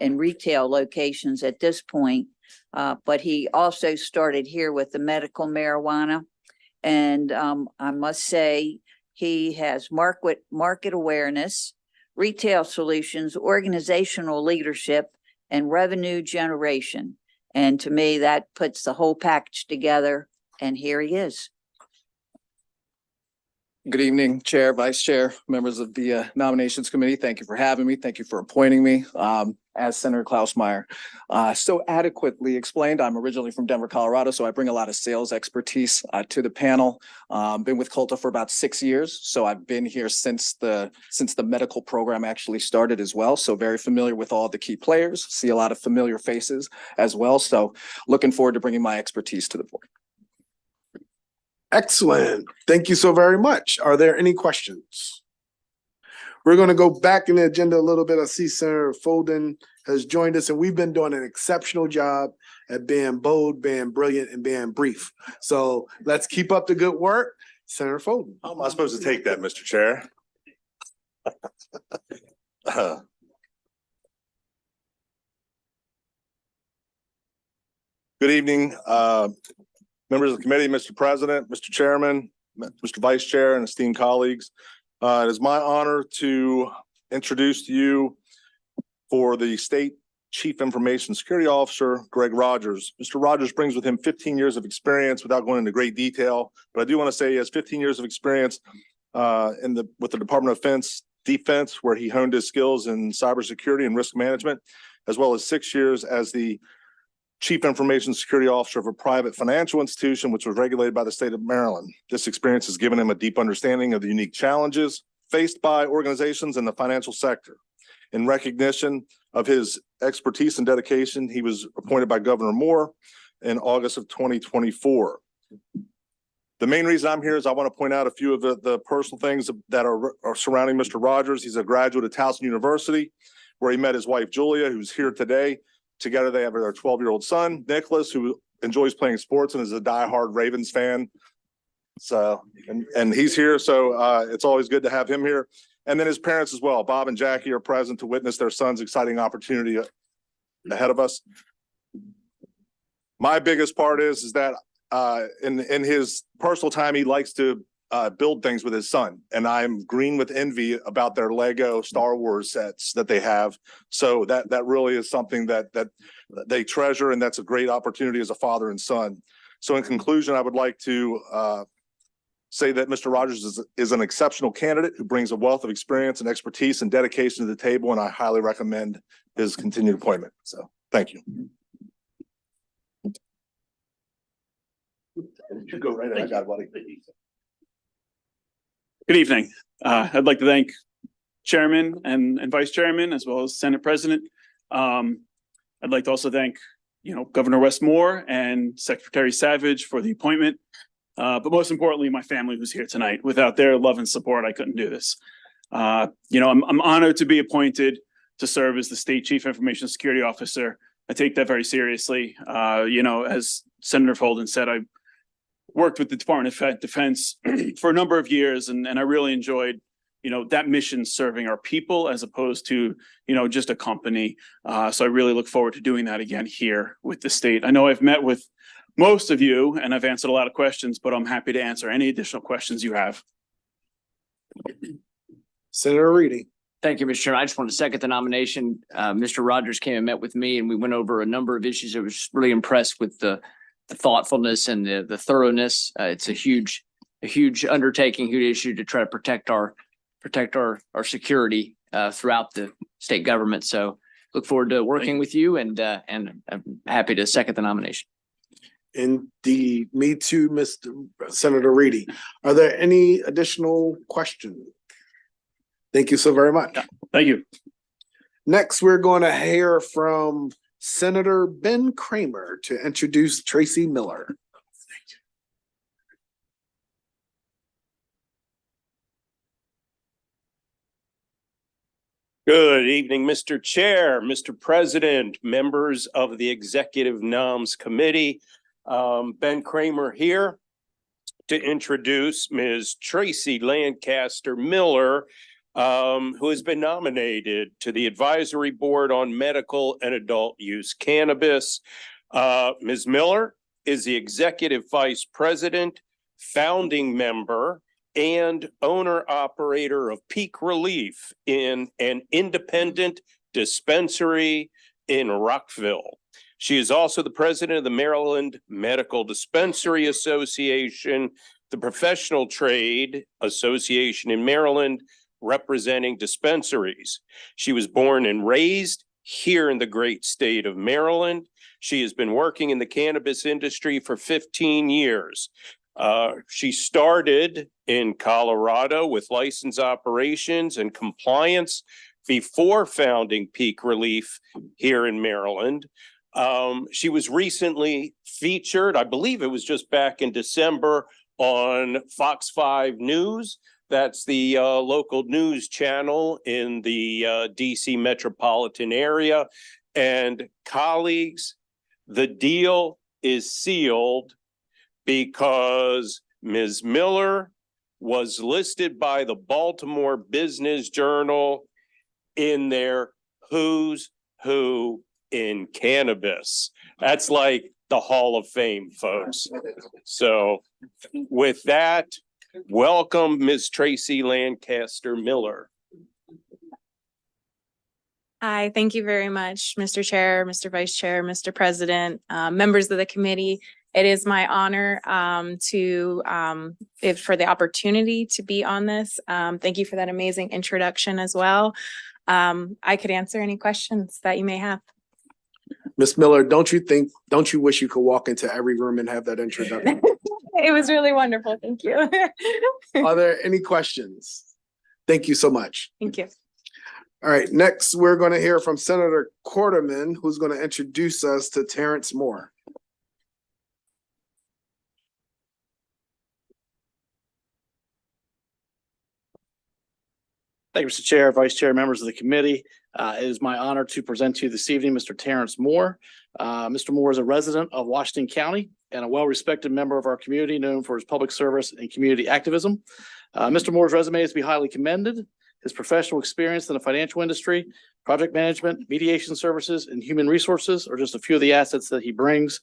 in retail locations at this point. But he also started here with the medical marijuana. And I must say, he has market awareness, retail solutions, organizational leadership, and revenue generation. And to me, that puts the whole package together. And here he is. Good evening, Chair, Vice Chair, members of the Nominations Committee. Thank you for having me. Thank you for appointing me. As Senator Klausmeyer so adequately explained, I'm originally from Denver, Colorado, so I bring a lot of sales expertise to the panel. Been with Culta for about 6 years, so I've been here since the medical program actually started as well. So very familiar with all the key players, see a lot of familiar faces as well. So looking forward to bringing my expertise to the board. Excellent. Thank you so very much. Are there any questions? We're going to go back in the agenda a little bit. I see Senator Folden has joined us, and we've been doing an exceptional job at being bold, being brilliant, and being brief. So let's keep up the good work. Senator Folden. How am I supposed to take that, Mr. Chair? Good evening, members of the committee, Mr. President, Mr. Chairman, Mr. Vice Chair, and esteemed colleagues. It is my honor to introduce to you for the State Chief Information Security Officer, Greg Rogers. Mr. Rogers brings with him 15 years of experience without going into great detail, but I do want to say he has 15 years of experience with the Department of Defense, where he honed his skills in cybersecurity and risk management, as well as 6 years as the Chief Information Security Officer of a private financial institution, which was regulated by the state of Maryland. This experience has given him a deep understanding of the unique challenges faced by organizations in the financial sector. In recognition of his expertise and dedication, he was appointed by Governor Moore in August of 2024. The main reason I'm here is I want to point out a few of the personal things that are surrounding Mr. Rogers. He's a graduate of Towson University, where he met his wife, Julia, who's here today. Together, they have their 12-year-old son, Nicholas, who enjoys playing sports and is a diehard Ravens fan. So, and he's here, so it's always good to have him here. And then his parents as well, Bob and Jackie, are present to witness their son's exciting opportunity ahead of us. My biggest part is that in his personal time, he likes to build things with his son, and I'm green with envy about their Lego Star Wars sets that they have. So that really is something that they treasure, and that's a great opportunity as a father and son. So in conclusion, I would like to say that Mr. Rogers is an exceptional candidate who brings a wealth of experience and expertise and dedication to the table, and I highly recommend his continued appointment. So thank you. You go right ahead. I got it, buddy. Good evening. I'd like to thank Chairman and Vice Chairman, as well as Senate President. I'd like to also thank, Governor Wes Moore and Secretary Savage for the appointment. But most importantly, my family who's here tonight. Without their love and support, I couldn't do this. I'm honored to be appointed to serve as the State Chief Information Security Officer. I take that very seriously. As Senator Folden said, I worked with the Department of Defense for a number of years, and I really enjoyed, that mission serving our people as opposed to, just a company. So I really look forward to doing that again here with the state. I know I've met with most of you and I've answered a lot of questions, but I'm happy to answer any additional questions you have. Senator Reedy. Thank you, Mr. Chairman. I just want to second the nomination. Mr. Rogers came and met with me, and we went over a number of issues. I was really impressed with the thoughtfulness and the thoroughness. It's a huge undertaking, huge issue to try to protect our security throughout the state government. So look forward to working with you, and I'm happy to second the nomination. Indeed, me too, Mr. Senator Reedy. Are there any additional questions? Thank you so very much. Thank you. Next, we're going to hear from Senator Ben Kramer to introduce Tracy Miller. Good evening, Mr. Chair, Mr. President, members of the Executive Noms Committee. Ben Kramer here to introduce Ms. Tracy Lancaster Miller, who has been nominated to the Advisory Board on Medical and Adult Use Cannabis. Ms. Miller is the Executive Vice President, founding member, and owner-operator of Peak Relief in an independent dispensary in Rockville. She is also the president of the Maryland Medical Dispensary Association, the professional trade association in Maryland representing dispensaries. She was born and raised here in the great state of Maryland. She has been working in the cannabis industry for 15 years. She started in Colorado with license operations and compliance before founding Peak Relief here in Maryland. She was recently featured, I believe it was just back in December, on Fox 5 News. That's the local news channel in the DC metropolitan area. And colleagues, the deal is sealed because Ms. Miller was listed by the Baltimore Business Journal in their Who's Who in Cannabis. That's like the Hall of Fame, folks. So with that, welcome Ms. Tracy Lancaster Miller. Hi, thank you very much, Mr. Chair, Mr. Vice Chair, Mr. President, members of the committee. It is my honor for the opportunity to be on this. Thank you for that amazing introduction as well. I could answer any questions that you may have. Ms. Miller, don't you wish you could walk into every room and have that introduction? It was really wonderful. Thank you. Are there any questions? Thank you so much. Thank you. All right, next we're going to hear from Senator Quarterman, who's going to introduce us to Terrence Moore. Thank you, Mr. Chair, Vice Chair, members of the committee. It is my honor to present to you this evening Mr. Terrence Moore. Mr. Moore is a resident of Washington County and a well-respected member of our community known for his public service and community activism. Mr. Moore's resume is to be highly commended. His professional experience in the financial industry, project management, mediation services, and human resources are just a few of the assets that he brings.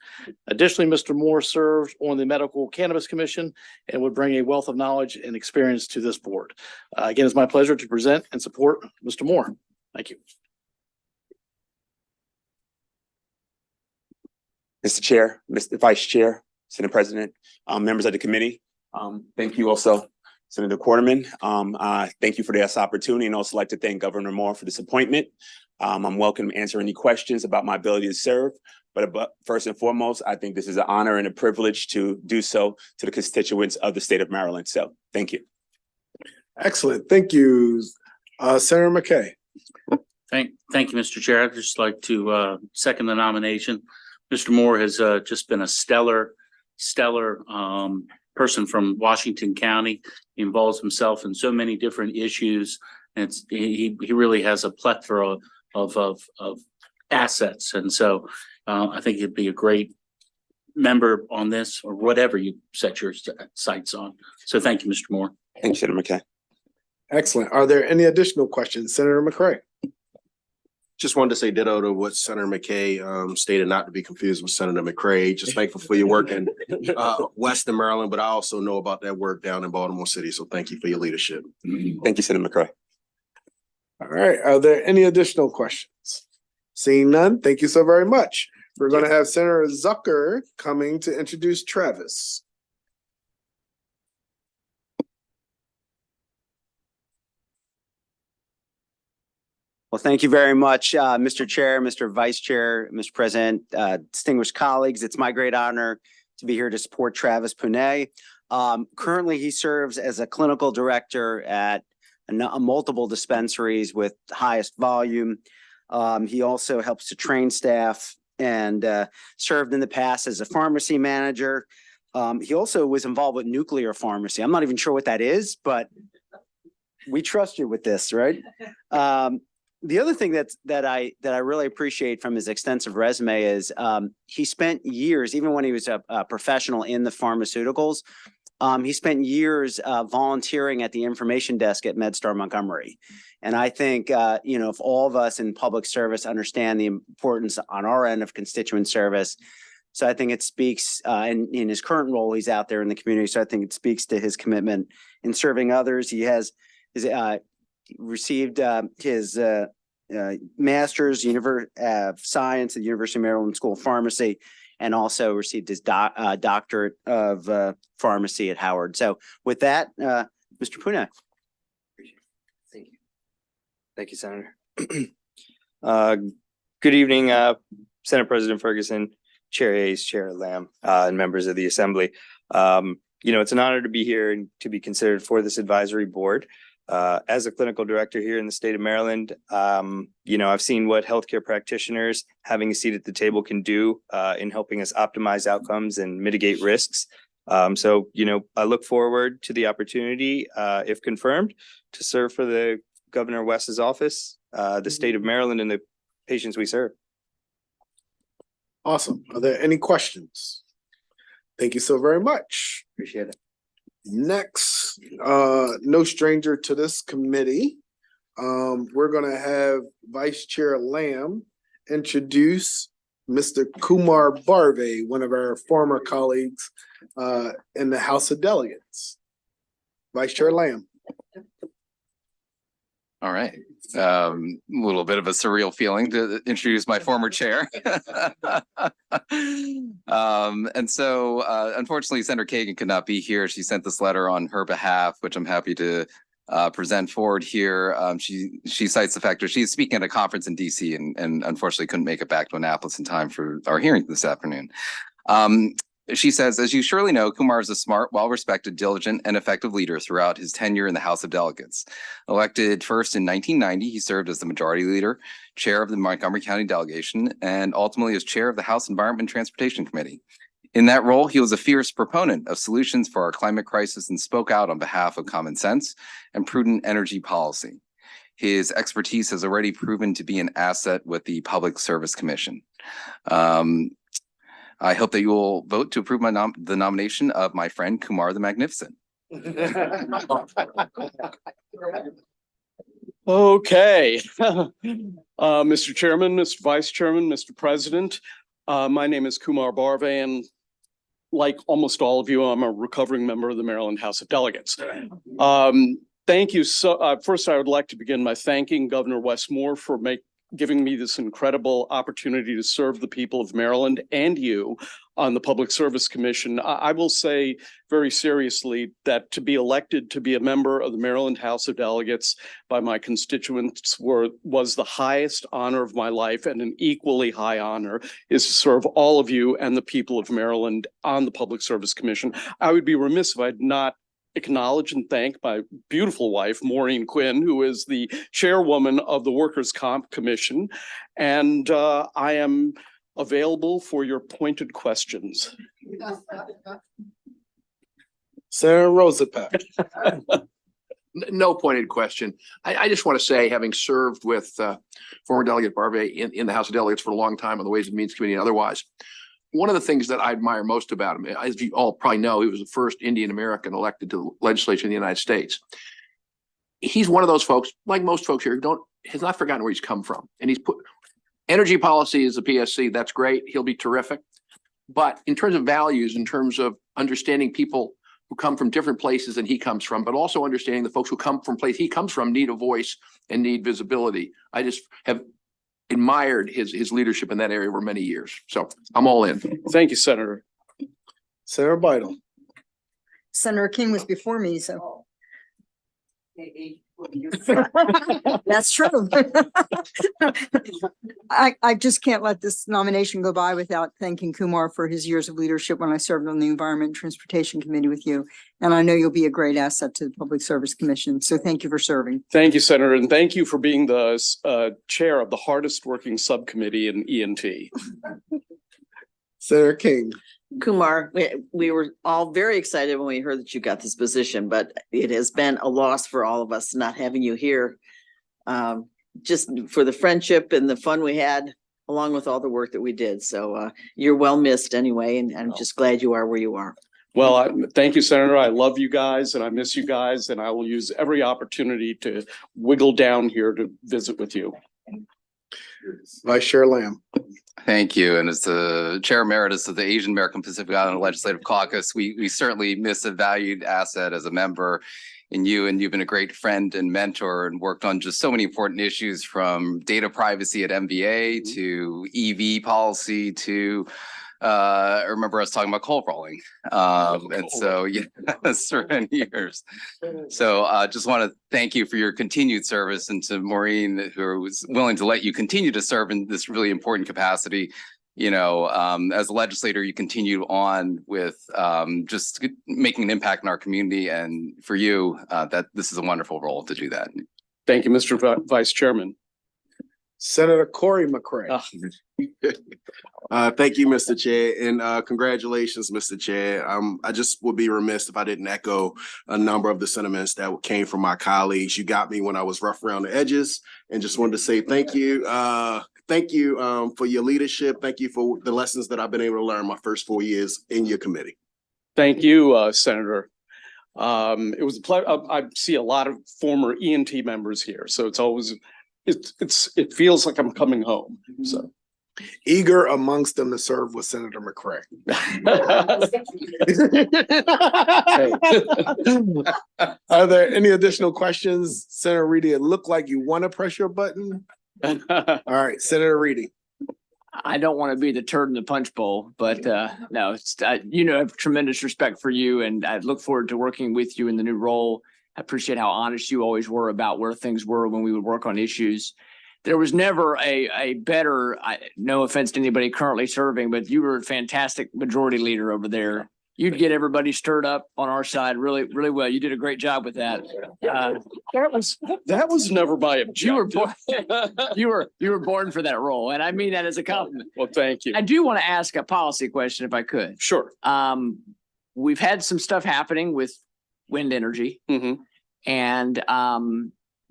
Additionally, Mr. Moore served on the Medical Cannabis Commission and would bring a wealth of knowledge and experience to this board. Again, it's my pleasure to present and support Mr. Moore. Thank you. Mr. Chair, Mr. Vice Chair, Senate President, members of the committee. Thank you also, Senator Quarterman. Thank you for this opportunity, and also like to thank Governor Moore for this appointment. I'm welcome to answer any questions about my ability to serve, but first and foremost, I think this is an honor and a privilege to do so to the constituents of the state of Maryland. So thank you. Excellent. Thank you. Senator McKay. Thank you, Mr. Chair. I'd just like to second the nomination. Mr. Moore has just been a stellar person from Washington County. He involves himself in so many different issues. And he really has a plethora of assets. And so I think he'd be a great member on this, or whatever you set your sights on. So thank you, Mr. Moore. Thank you, Senator McKay. Excellent. Are there any additional questions? Senator McCray. Just wanted to say ditto to what Senator McKay stated, not to be confused with Senator McCray. Just thankful for your work in Western Maryland, but I also know about that work down in Baltimore City. So thank you for your leadership. Thank you, Senator McCray. All right. Are there any additional questions? Seeing none, thank you so very much. We're going to have Senator Zucker coming to introduce Travis. Well, thank you very much, Mr. Chair, Mr. Vice Chair, Mr. President, distinguished colleagues. It's my great honor to be here to support Travis Punet. Currently, he serves as a clinical director at multiple dispensaries with highest volume. He also helps to train staff and served in the past as a pharmacy manager. He also was involved with nuclear pharmacy. I'm not even sure what that is, but we trust you with this, right? The other thing that I really appreciate from his extensive resume is he spent years, even when he was a professional in the pharmaceuticals, he spent years volunteering at the information desk at MedStar Montgomery. And I think, if all of us in public service understand the importance on our end of constituent service, so I think it speaks, in his current role, he's out there in the community. So I think it speaks to his commitment in serving others. He has received his master's of science at the University of Maryland School of Pharmacy, and also received his doctorate of pharmacy at Howard. So with that, Mr. Puna. Thank you. Thank you, Senator. Good evening, Senate President Ferguson, Chair Hayes, Chair Lamb, and members of the Assembly. It's an honor to be here and to be considered for this advisory board. As a clinical director here in the state of Maryland, I've seen what healthcare practitioners having a seat at the table can do in helping us optimize outcomes and mitigate risks. I look forward to the opportunity, if confirmed, to serve for the Governor West's office, the state of Maryland, and the patients we serve. Awesome. Are there any questions? Thank you so very much. Appreciate it. Next, no stranger to this committee, we're going to have Vice Chair Lamb introduce Mr. Kumar Barve, one of our former colleagues in the House of Delegates. Vice Chair Lamb. All right. A little bit of a surreal feeling to introduce my former chair. Unfortunately, Senator Kagan could not be here. She sent this letter on her behalf, which I'm happy to present forward here. She cites the fact that she's speaking at a conference in DC and unfortunately couldn't make it back to Annapolis in time for our hearing this afternoon. She says, as you surely know, Kumar is a smart, well-respected, diligent, and effective leader throughout his tenure in the House of Delegates. Elected first in 1990, he served as the Majority Leader, Chair of the Montgomery County Delegation, and ultimately as Chair of the House Environment and Transportation Committee. In that role, he was a fierce proponent of solutions for our climate crisis and spoke out on behalf of common sense and prudent energy policy. His expertise has already proven to be an asset with the Public Service Commission. I hope that you will vote to approve the nomination of my friend Kumar the Magnificent. Okay. Mr. Chairman, Mr. Vice Chairman, Mr. President, my name is Kumar Barve, and like almost all of you, I'm a recovering member of the Maryland House of Delegates. Thank you. First, I would like to begin by thanking Governor Wes Moore for giving me this incredible opportunity to serve the people of Maryland and you on the Public Service Commission. I will say very seriously that to be elected to be a member of the Maryland House of Delegates by my constituents was the highest honor of my life, and an equally high honor is to serve all of you and the people of Maryland on the Public Service Commission. I would be remiss if I did not acknowledge and thank my beautiful wife, Maureen Quinn, who is the chairwoman of the Workers' Comp Commission. And I am available for your pointed questions. Senator Rosenberg. No pointed question. I just want to say, having served with former Delegate Barve in the House of Delegates for a long time on the Ways and Means Committee and otherwise, one of the things that I admire most about him, as you all probably know, he was the first Indian American elected to the legislature in the United States. He's one of those folks, like most folks here, has not forgotten where he's come from. And he's put energy policy as a PSC. That's great. He'll be terrific. But in terms of values, in terms of understanding people who come from different places than he comes from, but also understanding the folks who come from place he comes from need a voice and need visibility. I just have admired his leadership in that area over many years. So I'm all in. Thank you, Senator. Senator Bidle. Senator King was before me, so. That's true. I just can't let this nomination go by without thanking Kumar for his years of leadership when I served on the Environment and Transportation Committee with you. And I know you'll be a great asset to the Public Service Commission. So thank you for serving. Thank you, Senator, and thank you for being the chair of the hardest working subcommittee in E&T. Senator King. Kumar, we were all very excited when we heard that you got this position, but it has been a loss for all of us not having you here. Just for the friendship and the fun we had, along with all the work that we did. So you're well missed anyway, and I'm just glad you are where you are. Well, thank you, Senator. I love you guys and I miss you guys, and I will use every opportunity to wiggle down here to visit with you. Vice Chair Lamb. Thank you. And as the Chair Emeritus of the Asian American Pacific Islander Legislative Caucus, we certainly miss a valued asset as a member in you, and you've been a great friend and mentor and worked on just so many important issues, from data privacy at MBA to EV policy to I remember us talking about coal rolling. And so yes, for many years. So just want to thank you for your continued service, and to Maureen, who was willing to let you continue to serve in this really important capacity. You know, as a legislator, you continue on with just making an impact in our community, and for you, that this is a wonderful role to do that. Thank you, Mr. Vice Chairman. Senator Corey McCray. Thank you, Mr. Chair, and congratulations, Mr. Chair. I just would be remiss if I didn't echo a number of the sentiments that came from my colleagues. You got me when I was rough around the edges, and just wanted to say thank you. Thank you for your leadership. Thank you for the lessons that I've been able to learn my first 4 years in your committee. Thank you, Senator. It was a pleasure. I see a lot of former E&T members here, so it's always it feels like I'm coming home. So eager amongst them to serve with Senator McCray. Are there any additional questions? Senator Reedy, it looked like you want to press your button. All right, Senator Reedy. I don't want to be the turd in the punch bowl, but no, it's, I have tremendous respect for you, and I look forward to working with you in the new role. I appreciate how honest you always were about where things were when we would work on issues. There was never a better, no offense to anybody currently serving, but you were a fantastic majority leader over there. You'd get everybody stirred up on our side really, really well. You did a great job with that. That was never my objective. You were born for that role, and I mean that as a compliment. Well, thank you. I do want to ask a policy question, if I could. Sure. We've had some stuff happening with wind energy, and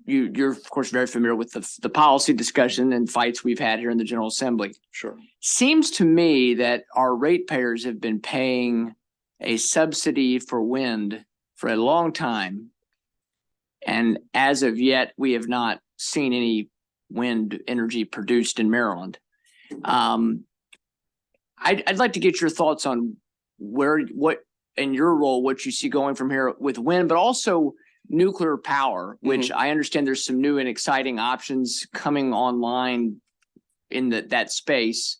you're of course very familiar with the policy discussion and fights we've had here in the General Assembly. Sure. Seems to me that our ratepayers have been paying a subsidy for wind for a long time, and as of yet, we have not seen any wind energy produced in Maryland. I'd like to get your thoughts on what in your role, what you see going from here with wind, but also nuclear power, which I understand there's some new and exciting options coming online in that space,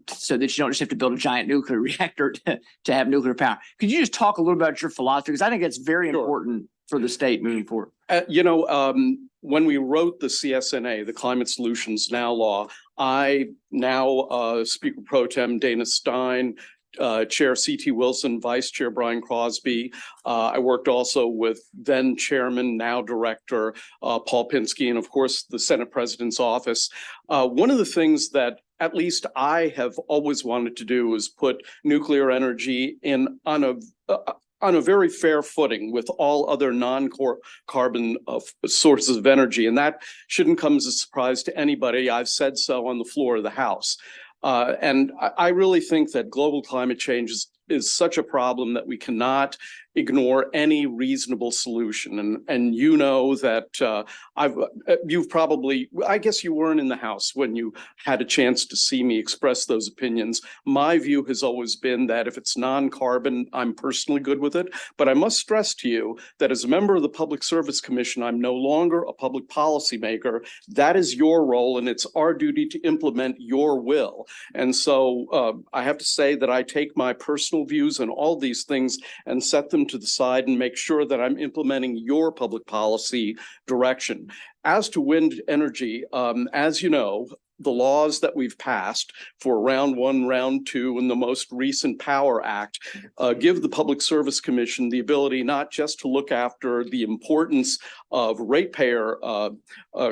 so that you don't just have to build a giant nuclear reactor to have nuclear power. Could you just talk a little about your philosophy? Because I think it's very important for the state moving forward. When we wrote the CSNA, the Climate Solutions Now law, I now Speaker Pro Tem Dana Stein, Chair C.T. Wilson, Vice Chair Brian Crosby. I worked also with then Chairman, now Director Paul Pinsky, and of course the Senate President's office. One of the things that at least I have always wanted to do is put nuclear energy on a very fair footing with all other non-carbon sources of energy, and that shouldn't come as a surprise to anybody. I've said so on the floor of the House. And I really think that global climate change is such a problem that we cannot ignore any reasonable solution. And you know that you've probably, I guess you weren't in the House when you had a chance to see me express those opinions. My view has always been that if it's non-carbon, I'm personally good with it. But I must stress to you that as a member of the Public Service Commission, I'm no longer a public policy maker. That is your role, and it's our duty to implement your will. And so I have to say that I take my personal views on all these things and set them them to the side and make sure that I'm implementing your public policy direction. As to wind energy, as you know, the laws that we've passed for round one, round two, and the most recent Power Act give the Public Service Commission the ability not just to look after the importance of ratepayer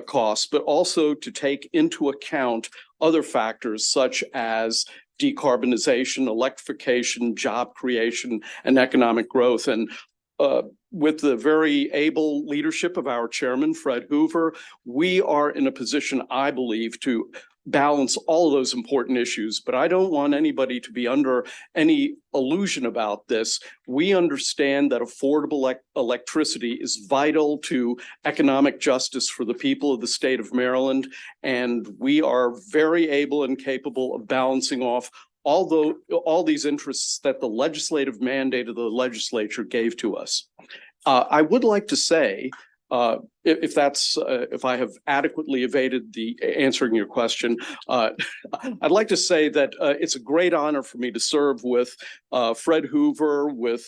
costs, but also to take into account other factors such as decarbonization, electrification, job creation, and economic growth. And with the very able leadership of our chairman, Fred Hoover, we are in a position, I believe, to balance all of those important issues. But I don't want anybody to be under any illusion about this. We understand that affordable electricity is vital to economic justice for the people of the state of Maryland, and we are very able and capable of balancing off all these interests that the legislative mandate of the legislature gave to us. I would like to say, if I have adequately evaded the answering your question, I'd like to say that it's a great honor for me to serve with Fred Hoover, with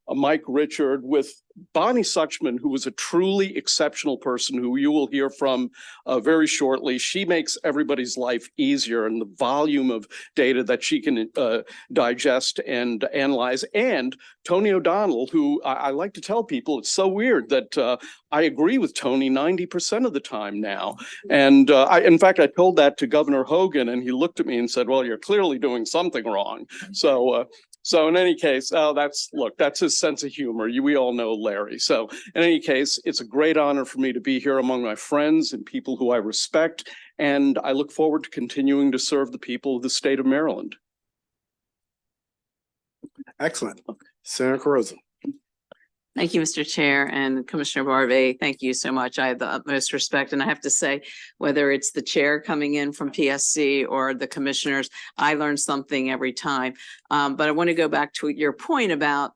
Mike Richard, with Bonnie Suchman, who was a truly exceptional person who you will hear from very shortly. She makes everybody's life easier, and the volume of data that she can digest and analyze. And Tony O'Donnell, who I like to tell people, it's so weird that I agree with Tony 90% of the time now. And in fact, I told that to Governor Hogan, and he looked at me and said, well, you're clearly doing something wrong. So in any case, that's his sense of humor. We all know Larry. So in any case, it's a great honor for me to be here among my friends and people who I respect. And I look forward to continuing to serve the people of the state of Maryland. Excellent. Senator Carozza. Thank you, Mr. Chair, and Commissioner Barbe. Thank you so much. I have the utmost respect, and I have to say, whether it's the chair coming in from PSC or the commissioners, I learn something every time. But I want to go back to your point about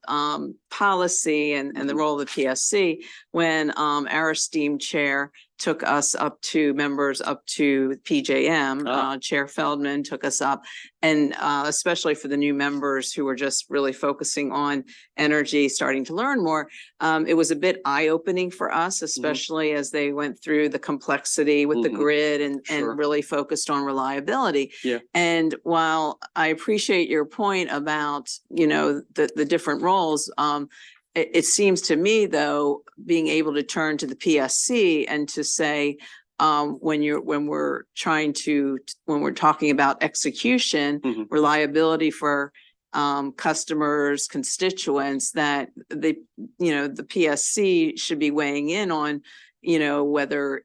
policy and the role of the PSC. When our esteemed chair took us up to PJM, Chair Feldman took us up, and especially for the new members who were just really focusing on energy, starting to learn more, it was a bit eye-opening for us, especially as they went through the complexity with the grid and really focused on reliability. Yeah. And while I appreciate your point about, the different roles, it seems to me, though, being able to turn to the PSC and to say, when we're talking about execution, reliability for customers, constituents, that the PSC should be weighing in on, whether,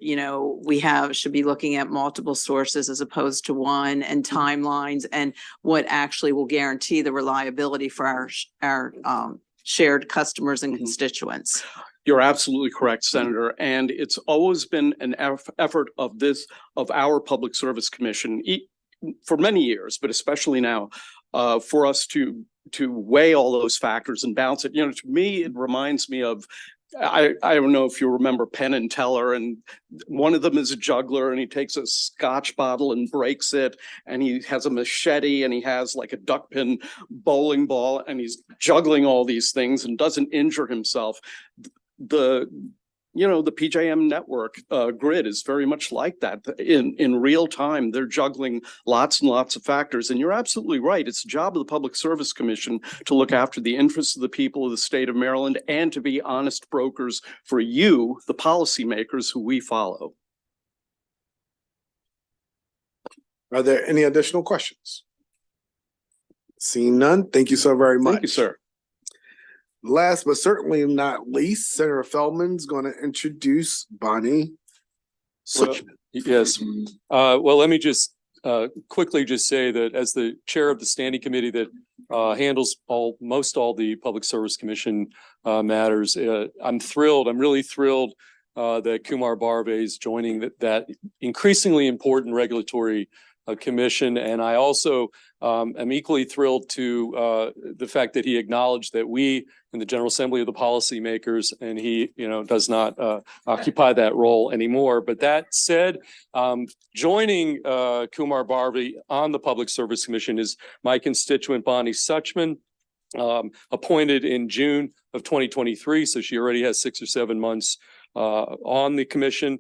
should be looking at multiple sources as opposed to one, and timelines, and what actually will guarantee the reliability for our shared customers and constituents. You're absolutely correct, Senator. And it's always been an effort of our Public Service Commission for many years, but especially now, for us to weigh all those factors and balance it. To me, it reminds me of, I don't know if you remember Penn and Teller, and one of them is a juggler, and he takes a scotch bottle and breaks it, and he has a machete, and he has like a duck pin bowling ball, and he's juggling all these things and doesn't injure himself. The PJM network grid is very much like that. In real time, they're juggling lots and lots of factors. And you're absolutely right. It's the job of the Public Service Commission to look after the interests of the people of the state of Maryland and to be honest brokers for you, the policymakers who we follow. Are there any additional questions? Seeing none, thank you so very much. Thank you, sir. Last but certainly not least, Senator Feldman's going to introduce Bonnie Suchman. Yes. Well, let me just quickly just say that as the chair of the standing committee that handles most all the Public Service Commission matters, I'm thrilled. I'm really thrilled that Kumar Barve is joining that increasingly important regulatory commission. And I also am equally thrilled to the fact that he acknowledged that we in the General Assembly of the policymakers, and he, does not occupy that role anymore. But that said, joining Kumar Barve on the Public Service Commission is my constituent Bonnie Suchman. appointed in June of 2023. So she already has 6 or 7 months on the commission.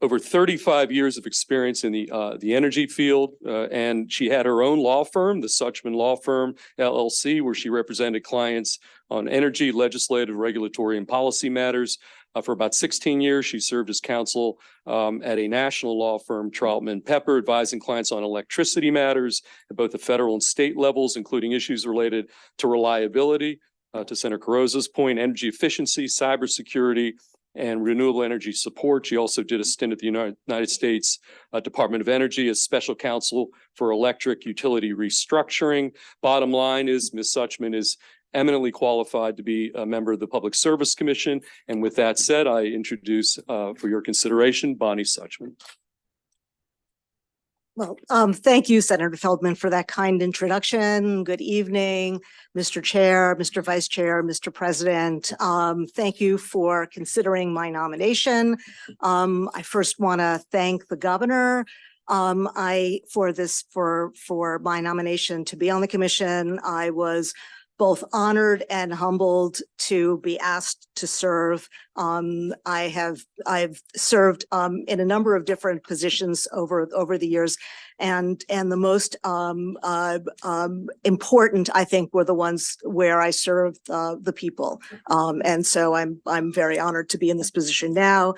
Over 35 years of experience in the energy field, and she had her own law firm, the Suchman Law Firm LLC, where she represented clients on energy, legislative, regulatory, and policy matters. For about 16 years, she served as counsel at a national law firm, Troutman Pepper, advising clients on electricity matters at both the federal and state levels, including issues related to reliability, to Senator Carrozza's point, energy efficiency, cybersecurity, and renewable energy support. She also did a stint at the United States Department of Energy as special counsel for electric utility restructuring. Bottom line is Ms. Suchman is eminently qualified to be a member of the Public Service Commission. And with that said, I introduce for your consideration, Bonnie Suchman. Well, thank you, Senator Feldman, for that kind introduction. Good evening, Mr. Chair, Mr. Vice Chair, Mr. President. Thank you for considering my nomination. I first want to thank the governor for my nomination to be on the commission. I was both honored and humbled to be asked to serve. I've served in a number of different positions over the years, and the most important, I think, were the ones where I served the people. And so I'm very honored to be in this position now.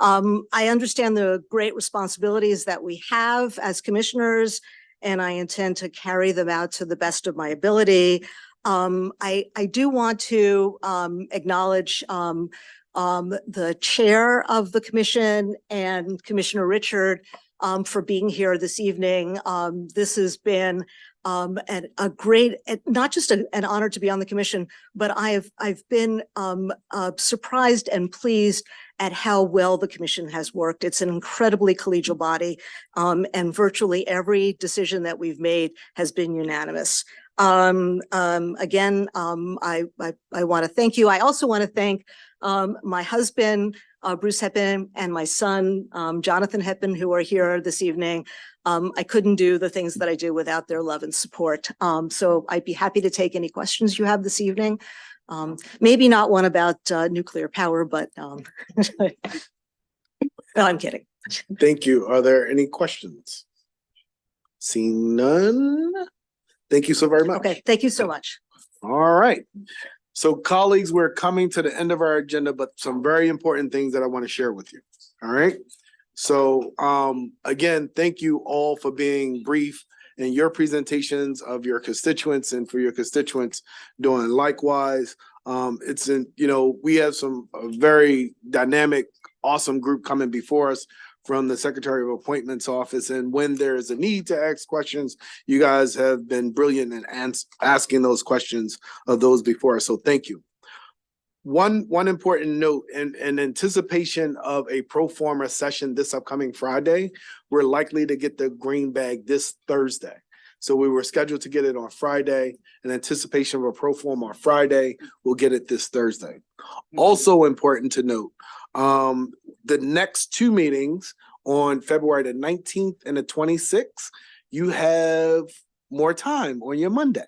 I understand the great responsibilities that we have as commissioners, and I intend to carry them out to the best of my ability. I do want to acknowledge the chair of the commission and Commissioner Richard for being here this evening. This has been a great, not just an honor to be on the commission, but I've been surprised and pleased at how well the commission has worked. It's an incredibly collegial body, and virtually every decision that we've made has been unanimous. Again, I want to thank you. I also want to thank my husband, Bruce Hepburn, and my son, Jonathan Hepburn, who are here this evening. I couldn't do the things that I do without their love and support. So I'd be happy to take any questions you have this evening. Maybe not one about nuclear power, but no, I'm kidding. Thank you. Are there any questions? Seeing none. Thank you so very much. Okay, thank you so much. All right. So colleagues, we're coming to the end of our agenda, but some very important things that I want to share with you. All right. So again, thank you all for being brief in your presentations of your constituents and for your constituents doing likewise. We have a very dynamic, awesome group coming before us from the Secretary of Appointments Office. And when there's a need to ask questions, you guys have been brilliant in asking those questions of those before us. So thank you. One important note, in anticipation of a pro forma session this upcoming Friday, we're likely to get the green bag this Thursday. So we were scheduled to get it on Friday. In anticipation of a pro forma on Friday, we'll get it this Thursday. Also important to note, the next two meetings on February the 19th and the 26th, you have more time on your Monday.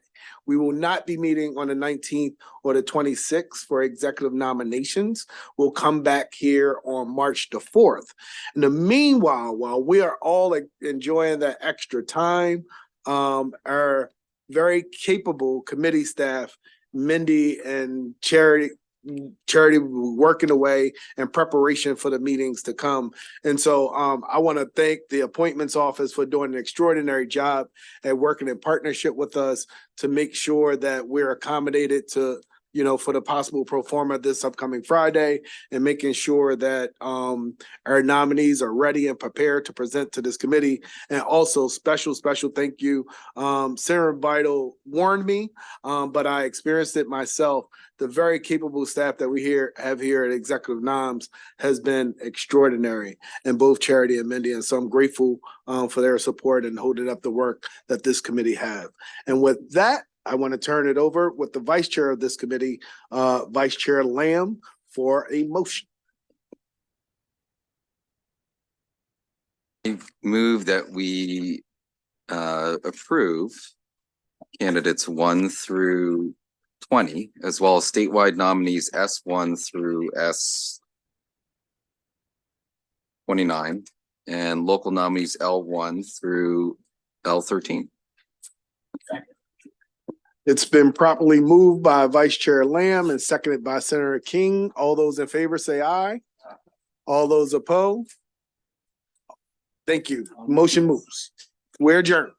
We will not be meeting on the 19th or the 26th for executive nominations. We'll come back here on March the 4th. In the meanwhile, while we are all enjoying that extra time, our very capable committee staff, Mindy and Charity working away in preparation for the meetings to come. And so I want to thank the Appointments Office for doing an extraordinary job at working in partnership with us to make sure that we're accommodated to, for the possible pro forma this upcoming Friday, and making sure that our nominees are ready and prepared to present to this committee. And also special thank you. Senator Vital warned me, but I experienced it myself. The very capable staff that we have here at Executive Noms has been extraordinary in both Charity and Mindy. And so I'm grateful for their support and holding up the work that this committee have. And with that, I want to turn it over with the vice chair of this committee, Vice Chair Lamb, for a motion. I move that we approve candidates 1 through 20, as well as statewide nominees S1 through S29, and local nominees L1 through L13. It's been properly moved by Vice Chair Lamb and seconded by Senator King. All those in favor say aye. All those opposed? Thank you. Motion moves. We're adjourned.